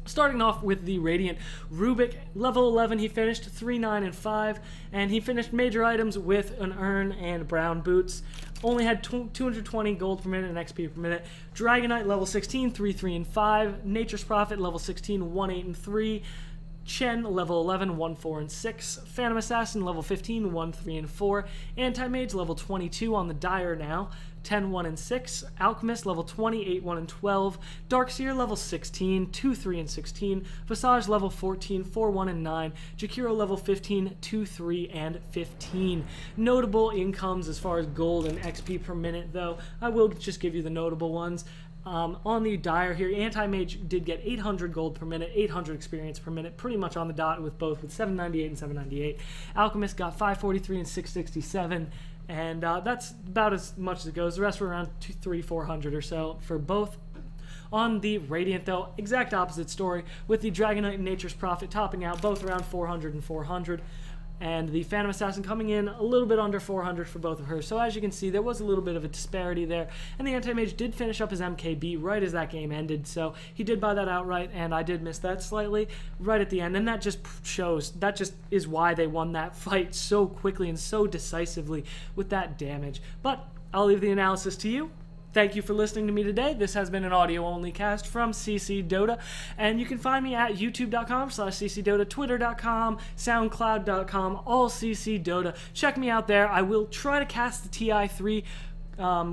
Starting off with the Radiant, Rubik, level 11, he finished 3, 9, and 5, and he finished major items with an urn and brown boots. Only had 220 gold per minute and XP per minute. Dragon Knight, level 16, 3, 3, and 5. Nature's Prophet, level 16, 1, 8, and 3. Chen, level 11, 1, 4, and 6. Phantom Assassin, level 15, 1, 3, and 4. Anti-Mage, level 22 on the Dire now, 10, 1, and 6. Alchemist, level 20, 8, 1, and 12. Darkseer, level 16, 2, 3, and 16. Visage, level 14, 4, 1, and 9. Jakiro, level 15, 2, 3, and 15. Notable incomes as far as gold and XP per minute, though. I will just give you the notable ones. On the Dire here, Anti-Mage did get 800 gold per minute, 800 experience per minute, pretty much on the dot with both, with 798 and 798. Alchemist got 543 and 667, and that's about as much as it goes. The rest were around 300, 400 or so for both. On the Radiant, though, exact opposite story, with the Dragonite and Nature's Prophet topping out both around 400 and 400. And the Phantom Assassin coming in a little bit under 400 for both of her. So as you can see, there was a little bit of a disparity there. And the Anti-Mage did finish up his MKB right as that game ended. So he did buy that outright, and I did miss that slightly right at the end. And that just shows, that just is why they won that fight so quickly and so decisively with that damage. But I'll leave the analysis to you. Thank you for listening to me today. This has been an audio-only cast from SeeC Dota, and you can find me at youtube.com/SeeCDota, twitter.com, soundcloud.com, all SeeC Dota. Check me out there. I will try to cast the TI3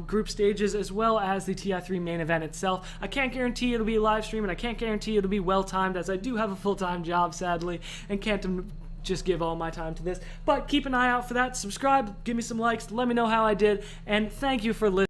group stages as well as the TI3 main event itself. I can't guarantee it'll be a live stream, and I can't guarantee it'll be well-timed, as I do have a full-time job, sadly, and can't just give all my time to this. But keep an eye out for that. Subscribe, give me some likes, let me know how I did, and thank you for listening.